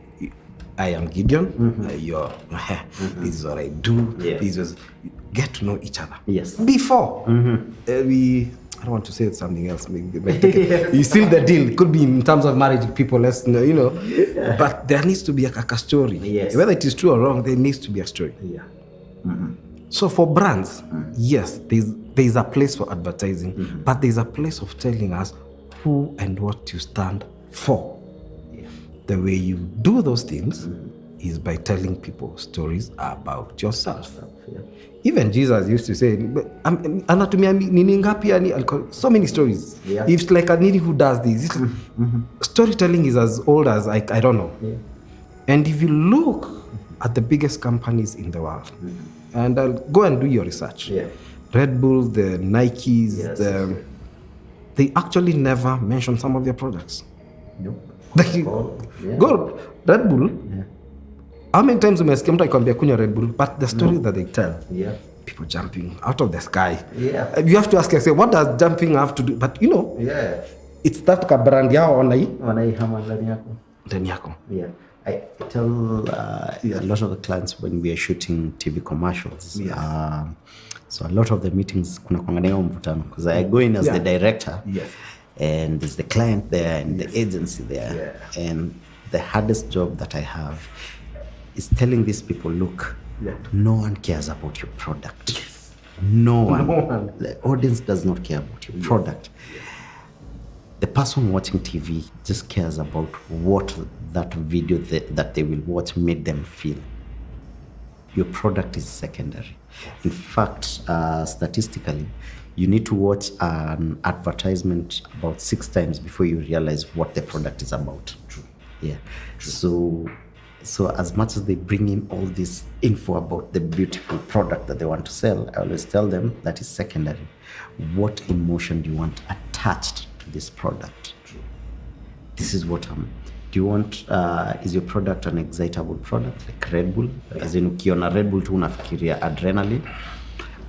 I am Gideon, this is what I do, this is, get to know each other. Yes. Before, I don't want to say something else. You seal the deal. It could be in terms of marriage, people, let's know, you know. But there needs to be a story. Yes. Whether it is true or wrong, there needs to be a story. Yeah. So for brands, yes, there's a place for advertising, but there's a place of telling us who and what you stand for. Yeah. The way you do those things is by telling people stories about yourself. Yeah. Even Jesus used to say, anatumia nini ngapi yani, so many stories. Yeah. It's like a nini who does this. Storytelling is as old as I don't know. Yeah. And if you look at the biggest companies in the world, and I'll go and do your research. Yeah. Red Bull, the Nikes, yes. They actually never mention some of their products. Nope. Go Red Bull. Yeah. How many times umesikia mtu akikwambia kunywa Red Bull, but the story that they tell, people jumping out of the sky. Yeah. You have to ask yourself, what does jumping have to do? But you know, it's that brand yao wanaihama ndani yako. Yeah. I tell a lot of the clients when we are shooting TV commercials. Yes. So a lot of the meetings kuna kuangalia mvutano because I go in as the director. Yes. And there's the client there and the agency there. Yeah. And the hardest job that I have is telling these people, look, no one cares about your product. Yes. No one. The audience does not care about your product. Yes. The person watching TV just cares about what that video that they will watch made them feel. Your product is secondary. In fact, statistically, you need to watch an advertisement about 6 times before you realize what the product is about. True. Yeah. True. So as much as they bring in all this info about the beautiful product that they want to sell, I always tell them that is secondary. What emotion do you want attached to this product? True. This is what do you want, is your product an excitable product like Red Bull? As in ukiona Red Bull tu unafikiria adrenaline?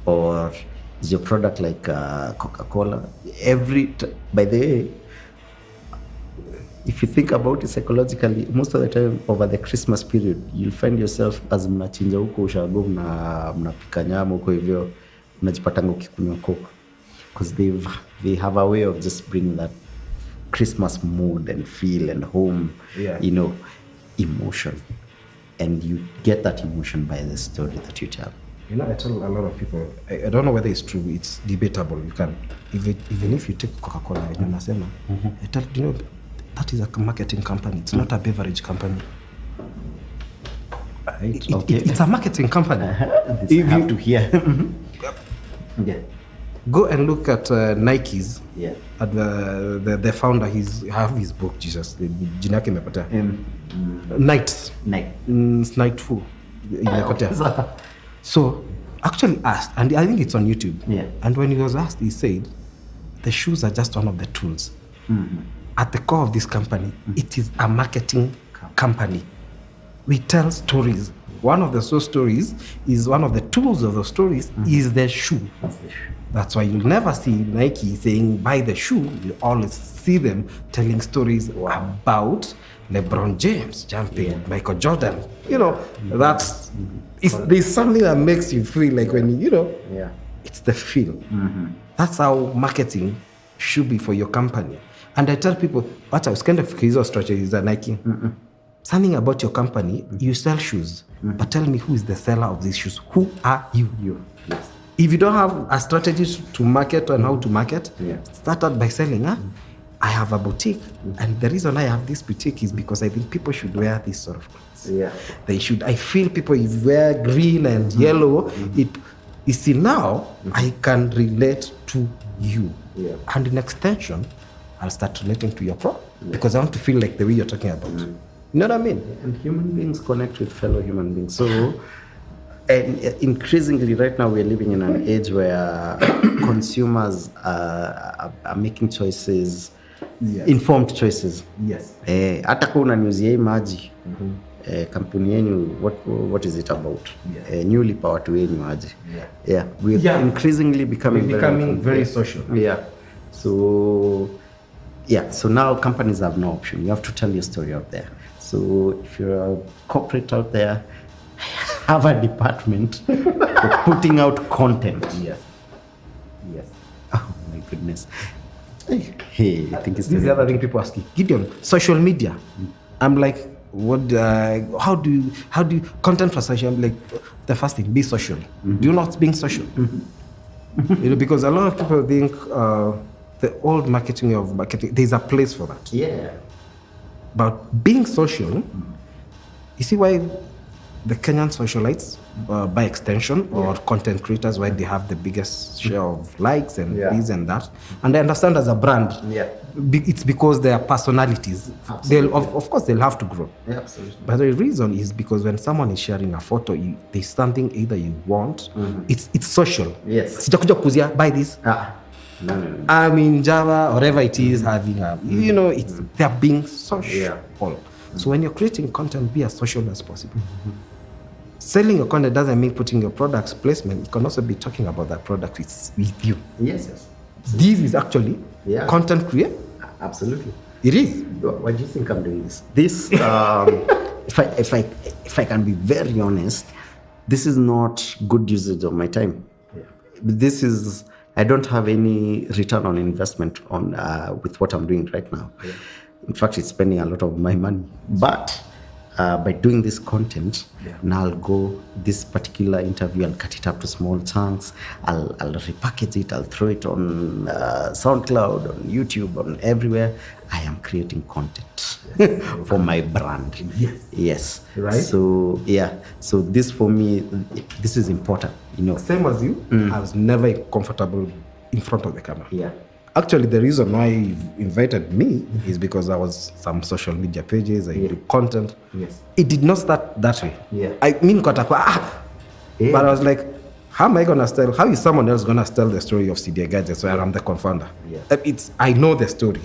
Or is your product like Coca-Cola? By the way, if you think about it psychologically, most of the time over the Christmas period, you'll find yourself as mnachinja huko ushago mnapika nyama huko hivyo mnajipatanga ukikunywa Coke, because they have a way of just bringing that Christmas mood and feel and home, you know, emotion, and you get that emotion by the story that you tell. You know, I tell a lot of people, I don't know whether it's true, it's debatable. You can, even if you take Coca-Cola, I tell you know, that is a marketing company. It's not a beverage company. Right. It's a marketing company. You have to hear. Yeah. Go and look at Nike's. Yeah. At the founder, have his book, Jesus. Jina yake imepotea. Nightful. Imepotea. So, actually asked, and I think it's on YouTube. Yeah. And when he was asked, he said, the shoes are just one of the tools. At the core of this company, it is a marketing company. We tell stories. One of the stories is one of the tools of the stories is the shoe. That's why you'll never see Nike saying buy the shoe. You always see them telling stories about LeBron James jumping, Michael Jordan. You know, there's something that makes you feel like when it's the feel. That's how marketing should be for your company. And I tell people, what I was kind of hizo strategy is Nike. Something about your company, you sell shoes, but tell me who is the seller of these shoes? Who are you? Yes. If you don't have a strategy to market and how to market, start out by selling. I have a boutique, and the reason I have this boutique is because I think people should wear this sort of clothes. Yeah. They should. I feel people, if you wear green and yellow, you see now, I can relate to you. Yeah. And in extension, I'll start relating to your product because I want to feel like the way you're talking about. You know what I mean? And human beings connect with fellow human beings. So, and increasingly right now we're living in an age where consumers are making choices, informed choices. Yes. Hata kwa unaniuzia hii maji, kampuni yenu, what is it about? Newly lipa watu wenyu aje. We're increasingly becoming very social. So now companies have no option. You have to tell your story out there. So if you're a corporate out there, have a department for putting out content. Yes. Oh my goodness. Hey, I think it's this is the other thing people ask you. Gideon, social media. I'm like, what? How do you content for social? I'm like, the first thing, be social. Do you not being social? Because a lot of people think the old marketing, there's a place for that. Yeah. But being social, you see why the Kenyan socialites, by extension, or content creators, why they have the biggest share of likes and this and that. And I understand as a brand, it's because their personalities, of course they'll have to grow. Yeah, absolutely. But the reason is because when someone is sharing a photo, there's something either you want, it's social. Yes. Sijakuja kuzia, buy this. No. I mean, Java, whatever it is, having they're being social. So when you're creating content, be as social as possible. Selling your content doesn't mean putting your product's placement. You can also be talking about that product with you. Yes. This is actually content creation. Absolutely. It is. Why do you think I'm doing this? This, if I can be very honest, this is not good usage of my time. This is, I don't have any return on investment on with what I'm doing right now. In fact, it's spending a lot of my money. But by doing this content, now I'll go this particular interview, I'll cut it up to small chunks, I'll repackage it, I'll throw it on SoundCloud, on YouTube, on everywhere. I am creating content for my brand. Yes. Right. So so this for me, this is important. Same as you, I was never comfortable in front of the camera. Actually, the reason why you invited me is because I was some social media pages, I do content. It did not start that way. I mean, but I was like, how is someone else gonna tell the story of CDI Gadgets where I'm the co-founder? I know the story.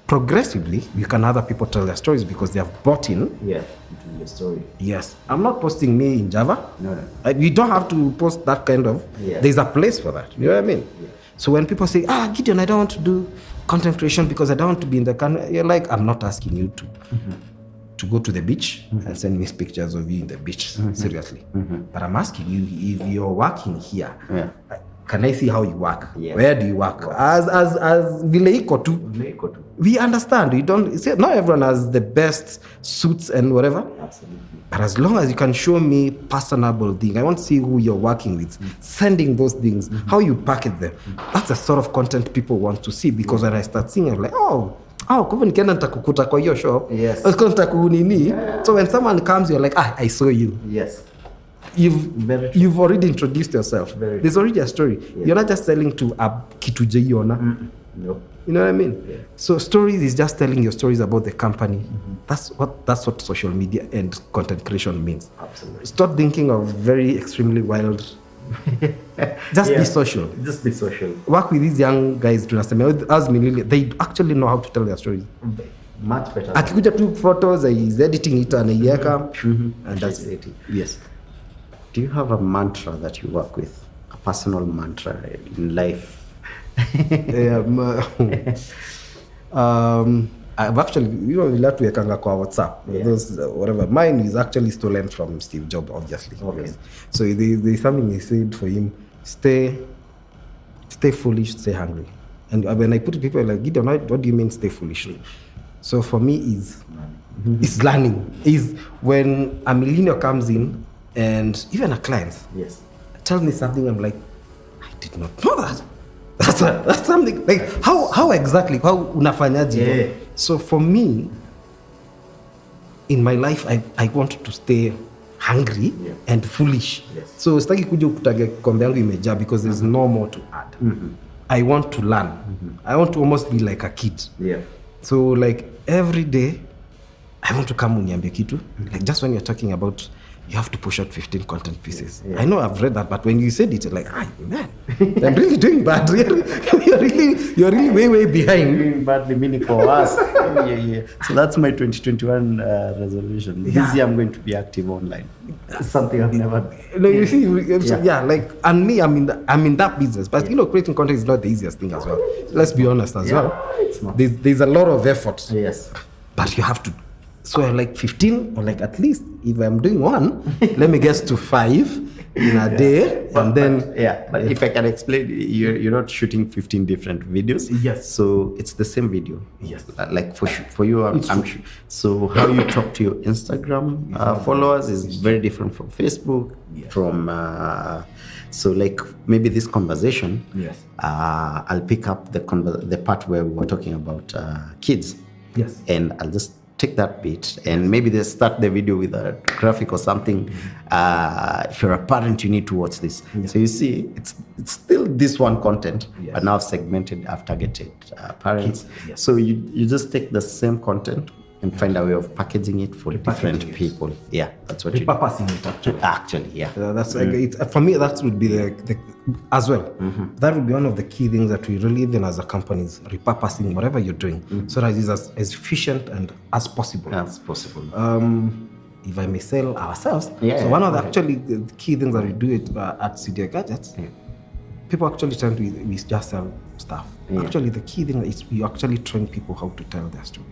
Progressively, you can other people tell their stories because they have bought in. Into your story. Yes. I'm not posting me in Java. No. You don't have to post that kind of. There's a place for that. You know what I mean? So when people say, Gideon, I don't want to do content creation because I don't want to be in the country, you're like, I'm not asking you to go to the beach and send me pictures of you in the beach, seriously. But I'm asking you, if you're working here, can I see how you work? Where do you work? As vile iko tu. We understand. We don't say not everyone has the best suits and whatever. Absolutely. But as long as you can show me personable thing, I want to see who you're working with, sending those things, how you package them. That's the sort of content people want to see, because when I start seeing, I'm like, kwa nikienda nitakukuta kwa hiyo shop. So when someone comes, you're like, I saw you. you've already introduced yourself. There's already a story. You're not just selling to a kitu jeiona. No. You know what I mean? Yeah. So stories is just telling your stories about the company. That's what social media and content creation means. Absolutely. Stop thinking of very extremely wild. Just be social. Just be social. Work with these young guys as millennials. They actually know how to tell their stories. Much better. Akikuja tu photos, he's editing it and and that's it. Yes. Do you have a mantra that you work with? A personal mantra in life? I've actually, we love to ekanga kwa WhatsApp. Those whatever. Mine is actually stolen from Steve Jobs, obviously. Okay. So there's something he said for him: stay foolish, stay hungry. And when I put it, people are like, Gideon, what do you mean stay foolish? So for me, is learning. Is when a millennial comes in, and even a client tells me something, I'm like, I did not know that. That's something like how exactly unafanyaje. So for me, in my life, I want to stay hungry and foolish. So sitaki kuja kutage kombe yangu imejaa because there's no more to add. I want to learn. I want to almost be like a kid. So like every day I want to come uniambie kitu. Like just when you're talking about you have to push out 15 content pieces. I know I've read that, but when you said it, like, man, I'm really doing bad. You're really way behind. Doing badly, meaning for us. So that's my 2021 resolution. This year I'm going to be active online. That's something I've never done. No, you see, like, and me, I'm in that business. But creating content is not the easiest thing as well. Let's be honest as well. It's not. There's a lot of effort. Yes. But you have to. So like 15, or like at least if I'm doing one, let me get to 5 in a day, and then but if I can explain, you're not shooting 15 different videos. Yes. So it's the same video. Yes. Like for you, I'm sure. So how you talk to your Instagram followers is very different from Facebook. From so like maybe this conversation. I'll pick up the part where we were talking about kids. And I'll just take that bit and maybe they start the video with a graphic or something. If you're a parent, you need to watch this. So you see, it's still this one content, but now I've targeted parents. So you just take the same content and find a way of packaging it for different people. That's what you do. Repurposing it actually. That's like for me, that would be the as well. That would be one of the key things that we really, even as a company, is repurposing whatever you're doing so that it's as efficient and as possible. If I may sell ourselves. So one of the key things that we do it at CDI Gadgets, people actually tend to we just sell stuff. Actually, the key thing is we actually train people how to tell their story.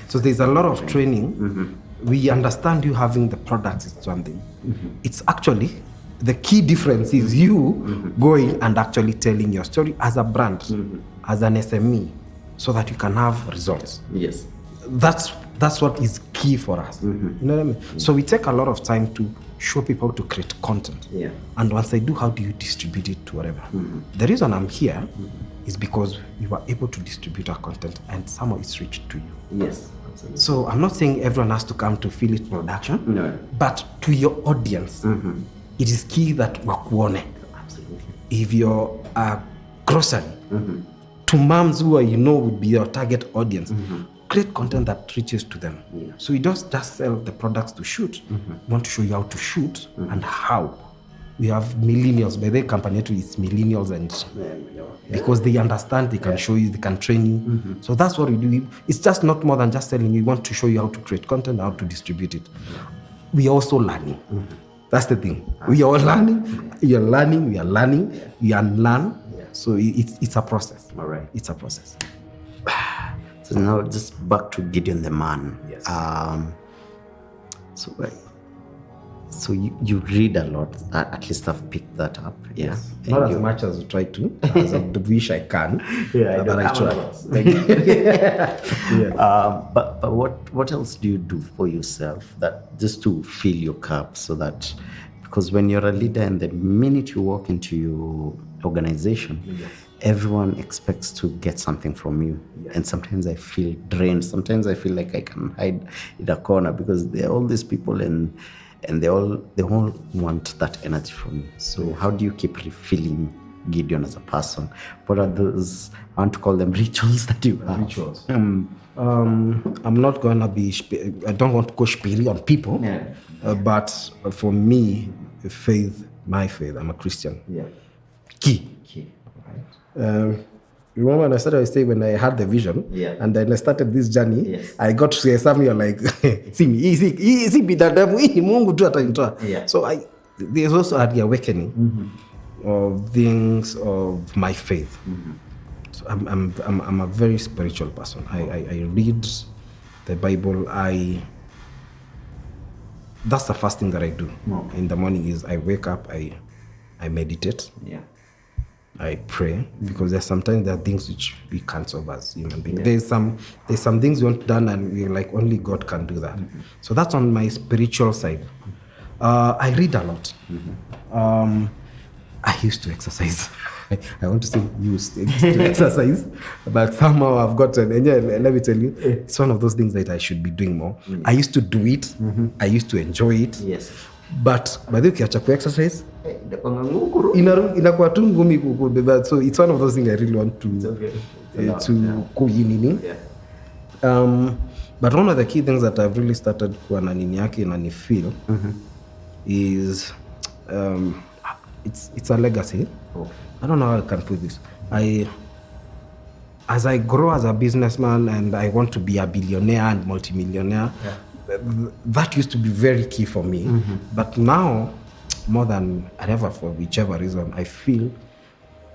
So there's a lot of training. We understand you having the products is something. It's actually the key difference is you going and actually telling your story as a brand, as an SME, so that you can have results. That's what is key for us. You know what I mean? So we take a lot of time to show people how to create content. And once they do, how do you distribute it to whatever? The reason I'm here is because we were able to distribute our content and somehow it's reached to you. Absolutely. So I'm not saying everyone has to come to feel it production, but to your audience, it is key that wakuone. Absolutely. If you're a grocery, to moms who would be your target audience, create content that reaches to them. So you don't just sell the products to shoot. We want to show you how to shoot and how. We have millennials, by the company it's millennials, and because they understand, they can show you, they can train you. So that's what we do. It's just not more than just selling. We want to show you how to create content, how to distribute it. We are also learning. That's the thing. We are all learning. You're learning. We are learning. We unlearn. So it's a process. All right. It's a process. So now just back to Gideon the man. So you read a lot. At least I've picked that up. Not as much as I try to. As I wish I can. But I try. But what else do you do for yourself that just to fill your cup, so that, because when you're a leader and the minute you walk into your organization, everyone expects to get something from you. And sometimes I feel drained. Sometimes I feel like I can hide in a corner because there are all these people and they all want that energy from you. So how do you keep refilling Gideon as a person? What are those, I want to call them rituals that you have? Rituals. I'm not gonna be, I don't want to go spiri on people, but for me, my faith, I'm a Christian. Key. Right. Remember when I started staying, when I had the vision, and then I started this journey, I got to say something like, see me, easy binadamu, Mungu tu atanitoa. So there's also the awakening of things of my faith. So I'm a very spiritual person. I read the Bible. That's the first thing that I do in the morning. Is I wake up, I meditate. I pray, because there are things which we can't solve as human beings. There's some things we want done, and we're like, only God can do that. So that's on my spiritual side. I read a lot. I used to exercise. I want to say used to exercise, but somehow I've gotten, and let me tell you, it's one of those things that I should be doing more. I used to do it. I used to enjoy it. But by the way, ukiacha ku exercise, inakuwa tu ngumi kubeba. So it's one of those things I really want to kuinini. But one of the key things that I've really started kuwa na nini yake na ni feel is it's a legacy. I don't know how I can put this. As I grow as a businessman and I want to be a billionaire and multimillionaire, that used to be very key for me. But now, more than ever, for whichever reason, I feel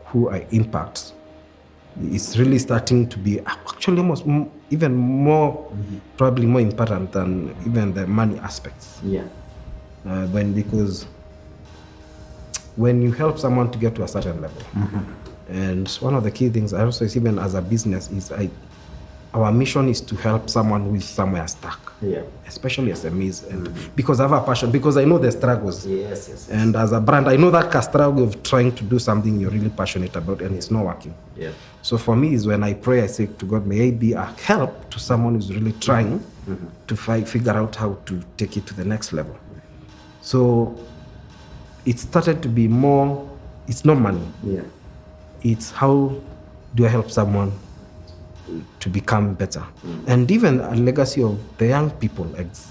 who I impact is really starting to be actually almost even more, probably more important than even the money aspects. Because when you help someone to get to a certain level, and one of the key things I also see, even as a business, is our mission is to help someone who is somewhere stuck, especially SMEs, and because I have a passion, because I know the struggles. And as a brand, I know that struggle of trying to do something you're really passionate about and it's not working. So for me is when I pray, I say to God, may I be a help to someone who's really trying to figure out how to take it to the next level. So it started to be more, it's not money. It's how do I help someone to become better. And even a legacy of the young people,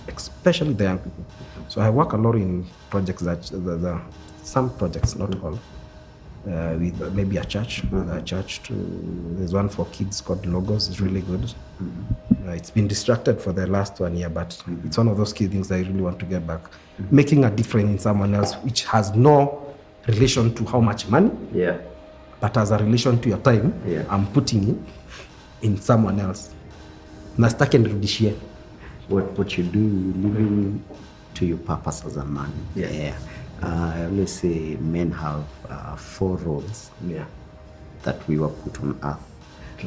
especially the young people. So I work a lot in projects that, some projects, not all, with maybe a church. There's one for kids called Logos, it's really good. It's been distracted for the last 1 year, but it's one of those key things I really want to get back. Making a difference in someone else, which has no relation to how much money, but has a relation to your time. I'm putting it in someone else. Nastaki nirudishie. What you do, living to your purpose as a man. I always say men have 4 roles that we were put on earth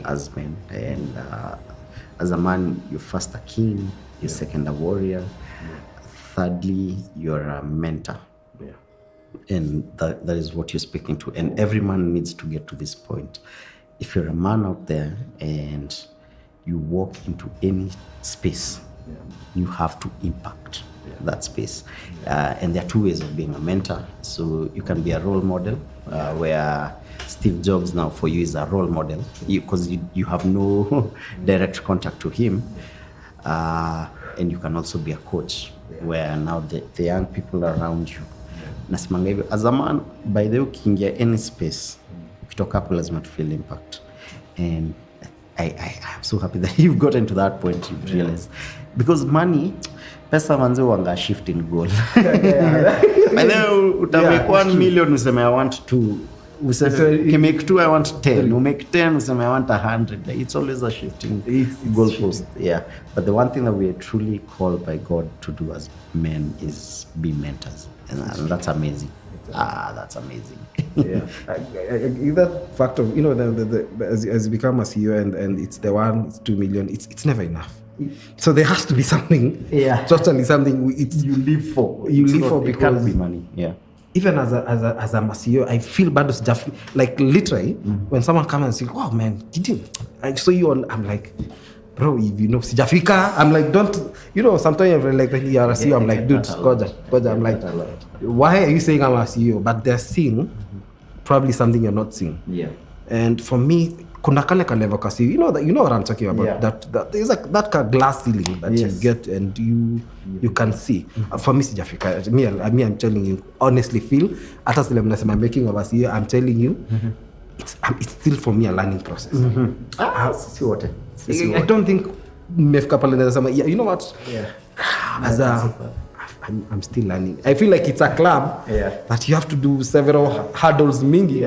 as men. And as a man, you're first a king, you're second a warrior, thirdly, you're a mentor. And that is what you're speaking to. And every man needs to get to this point. If you're a man out there and you walk into any space, you have to impact that space. And there are 2 ways of being a mentor. So you can be a role model, where Steve Jobs now for you is a role model, because you have no direct contact to him. And you can also be a coach, where now the young people around you. Nasimanga hivyo, as a man, by the way, ukiingia any space, ukitoka hapo lazima to feel impact. And I'm so happy that you've gotten to that point, you've realized. Because money, pesa manze wanga shift in goal. By the way, utamake 1 million, useme I want 2. You make 2, I want 10. You make 10, useme I want 100. It's always a shifting goalpost. But the one thing that we are truly called by God to do as men is be mentors. And that's amazing. That's amazing. That fact of, as you become a CEO and it's the 2 million, it's never enough. So there has to be something, totally something you live for. You live for because it can't be money. even as a CEO, I feel bad like literally when someone comes and says, "Oh man, I saw you on," I'm like, bro, if you know sijafika, I'm like, don't, sometimes like when you are a CEO, I'm like, dude, koja, I'm like, why are you saying I'm a CEO? But they're seeing probably something you're not seeing. Yeah. And for me, kuna kale level kasi, you know what I'm talking about. Yeah. That there's like that glass ceiling that you get and you can see. For me, sijafika. Me, I'm telling you, honestly feel. Hata sile mnasema making of a CEO, I'm telling you, it's still for me a learning process. I don't think nimefika pale nasema, you know what? Yeah. I'm still learning. I feel like it's a club that you have to do several hurdles mingi,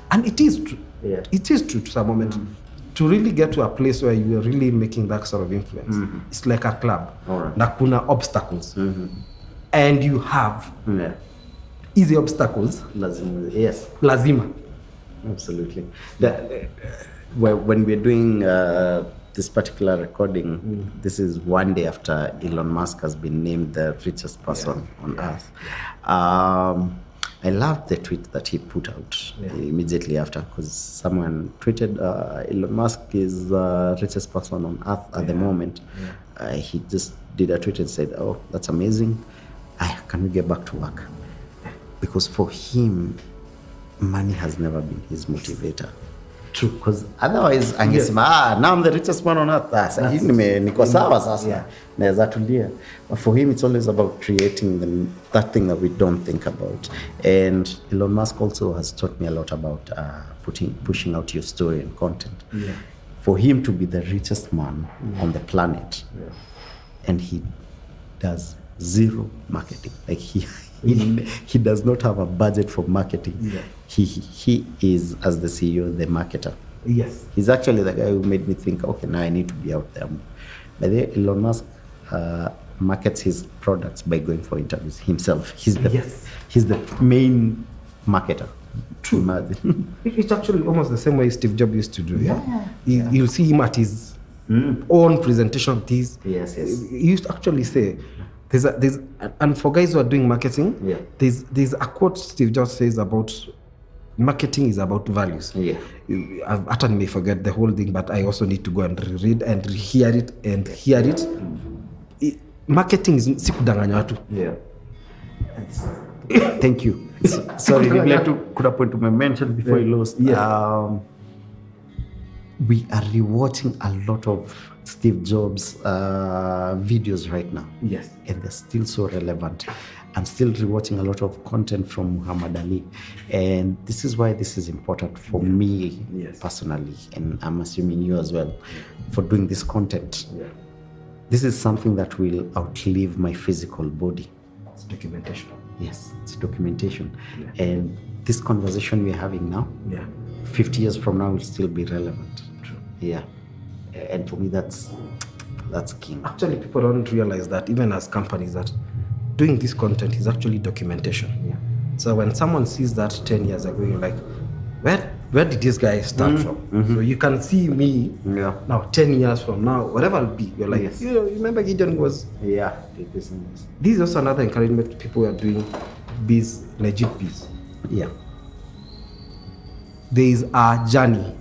and it is true. Yeah. It is true to some moment. To really get to a place where you are really making that sort of influence, it's like a club. Na kuna obstacles. And you have easy obstacles. Lazima. Absolutely. When we're doing this particular recording, this is one day after Elon Musk has been named the richest person on earth. I loved the tweet that he put out immediately after, because someone tweeted Elon Musk is the richest person on earth at the moment. He just did a tweet and said, "Oh, that's amazing. Can we get back to work?" Because for him, money has never been his motivator. True, because otherwise angesema now I'm the richest man on earth. Sasa niko sawa sasa. Naweza tulia. But for him it's always about creating that thing that we don't think about. And Elon Musk also has taught me a lot about pushing out your story and content. For him to be the richest man on the planet, and he does zero marketing. Like he does not have a budget for marketing. He is, as the CEO, the marketer. Yes. He's actually the guy who made me think, okay, now I need to be out there. But Elon Musk markets his products by going for interviews himself. He's the main marketer. True. Imagine. It's actually almost the same way Steve Jobs used to do. You'll see him at his own presentation. Yes. He used to actually say, and for guys who are doing marketing, there's a quote Steve Jobs says about marketing is about values. I've utterly may forget the whole thing, but I also need to go and read and hear it. Marketing is sikudanganya watu. Thank you. Sorry, could have put to my mention before you lost. We are rewatching a lot of Steve Jobs videos right now. Yes. And they're still so relevant. I'm still rewatching a lot of content from Muhammad Ali. And this is why this is important for me personally, and I'm assuming you as well, for doing this content. This is something that will outlive my physical body. It's documentation. Yes, it's documentation. And this conversation we're having now, 50 years from now will still be relevant. True. Yeah. And for me, that's king. Actually, people don't realize that even as companies, that doing this content is actually documentation. So when someone sees that 10 years ago, you're like, where did this guy start from? So you can see me now 10 years from now, whatever I'll be, you're like, you remember Gideon was... This is also another encouragement to people who are doing biz, legit biz. There is a journey.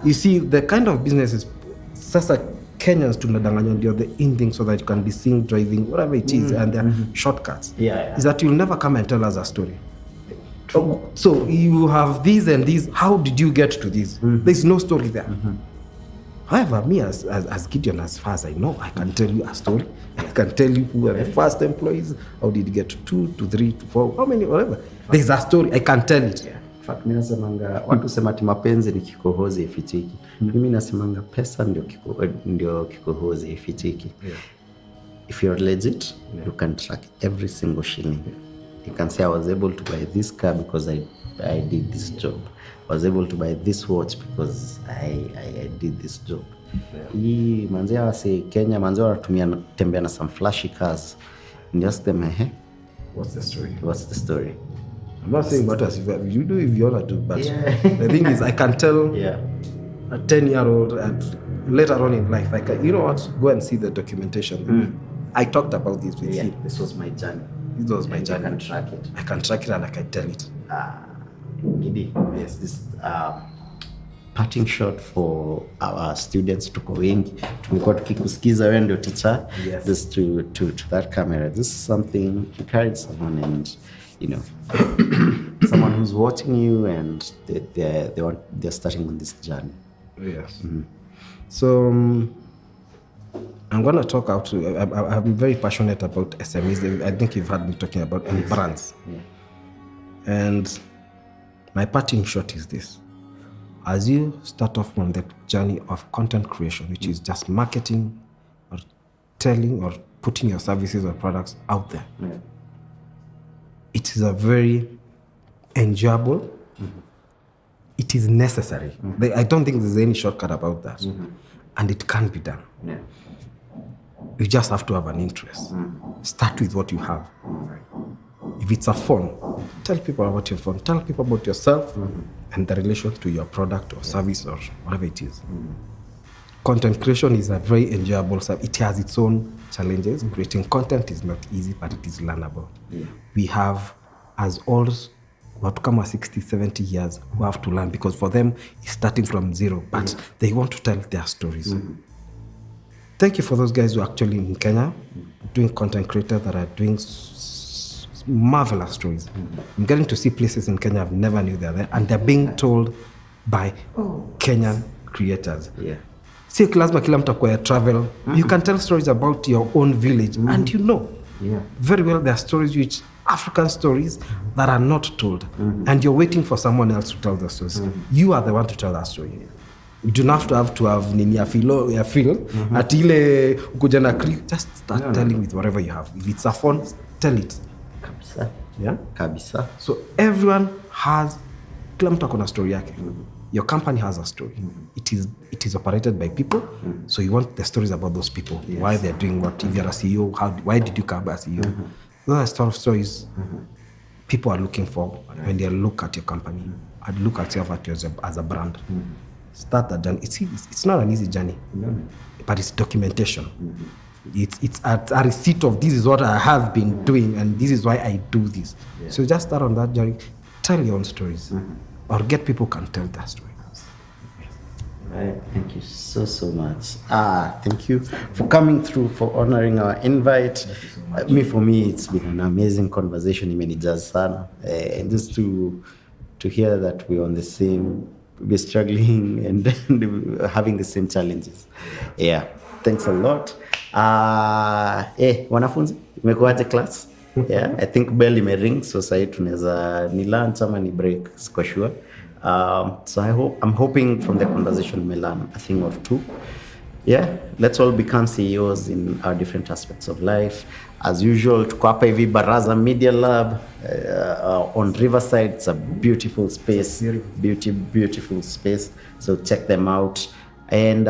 You see, the kind of business is sasa Kenyans tunadanganywa ndio the in thing so that you can be seen driving whatever it is, and there are shortcuts. Is that you'll never come and tell us a story. So you have these and these. How did you get to this? There's no story there. However, me as Gideon, as far as I know, I can tell you a story. I can tell you who were the first employees. How did you get to 2 to 3 to 4? How many? Whatever. There's a story. I can tell it. In fact, mimi nasemanga watu sema ati mapenzi ni kikohozi ifichiki. Mimi nasemanga pesa ndio kikohozi ifichiki. If you're legit, you can track every single shilling. You can say, I was able to buy this car because I did this job. I was able to buy this watch because I did this job. Hii manzia wase Kenya, manzia wanatumia tembea na some flashy cars. And just them, What's the story? What's the story? I'm not saying what as if you do if you want to do, but the thing is, I can tell a 10-year-old and later on in life, you know what? Go and see the documentation. I talked about this with him. This was my journey. This was my journey. You can track it. I can track it and I can tell it. Gidi, yes, this parting shot for our students tuko wengi. Tumekuwa tukikusikiza wewe ndio teacher. Yes. This to that camera. This is something, encourage someone and someone who's watching you and they're starting on this journey. Yes. Mm-hmm. So I'm going to talk out to, I'm very passionate about SMEs. I think you've heard me talking about brands. Yeah. And my parting shot is this. As you start off on the journey of content creation, which is just marketing or telling or putting your services or products out there, it is a very enjoyable, it is necessary. I don't think there's any shortcut about that. And it can be done. Yeah. You just have to have an interest. Start with what you have. If it's a phone, tell people about your phone. Tell people about yourself and the relation to your product or service or whatever it is. Content creation is a very enjoyable service. It has its own challenges. Creating content is not easy, but it is learnable. Yeah. We have as old watu kama 60, 70 years who have to learn because for them it's starting from zero, but they want to tell their stories. Thank you for those guys who are actually in Kenya doing content creators that are doing marvelous stories. I'm getting to see places in Kenya I've never knew they're there, and they're being told by Kenyan creators. Yeah. Si lazima kila mtu akwe travel. You can tell stories about your own village and you know very well there are stories which African stories that are not told and you're waiting for someone else to tell the stories. You are the one to tell that story. You do not have to have nini ya feel at ile ukuja na just start telling with whatever you have. If it's a phone, tell it. Kabisa. Yeah? Kabisa. So everyone has, kila mtu akona story yake. Your company has a story. It is operated by people. So you want the stories about those people. Yes. Why they're doing what. If you're a CEO, why did you come as CEO? Those are stories people are looking for when they look at your company. I'd look at yourself as a brand. Start that journey. It's not an easy journey, but it's documentation. It's a receipt of this is what I have been doing and this is why I do this. Yeah. So just start on that journey. Tell your own stories or get people who can tell their story. Right. Thank you so much. Thank you for coming through, for honoring our invite. For me, it's been an amazing conversation. Imenijaz sana. And just to hear that we're on the same, we're struggling and having the same challenges. Yeah. Thanks a lot. Wanafunzi, imekuwaje class? Yeah, I think bell imering, so sasa tunaweza ni lunch ama ni break, siko sure. So I'm hoping from the conversation we learn a thing or two. Yeah, let's all become CEOs in our different aspects of life. As usual, tuko hapa hivi Baraza Media Lab on Riverside. It's a beautiful space, beautiful space. So check them out. And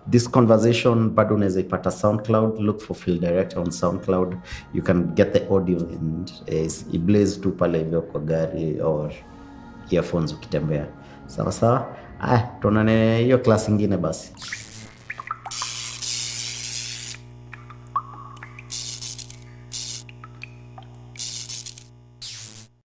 this conversation bado unaweza ipata SoundCloud. Look for Field Director on SoundCloud. You can get the audio and iblaze tu pale hivyo kwa gari or earphones ukitembea. Sawa sawa. Tuonane hiyo class ingine basi.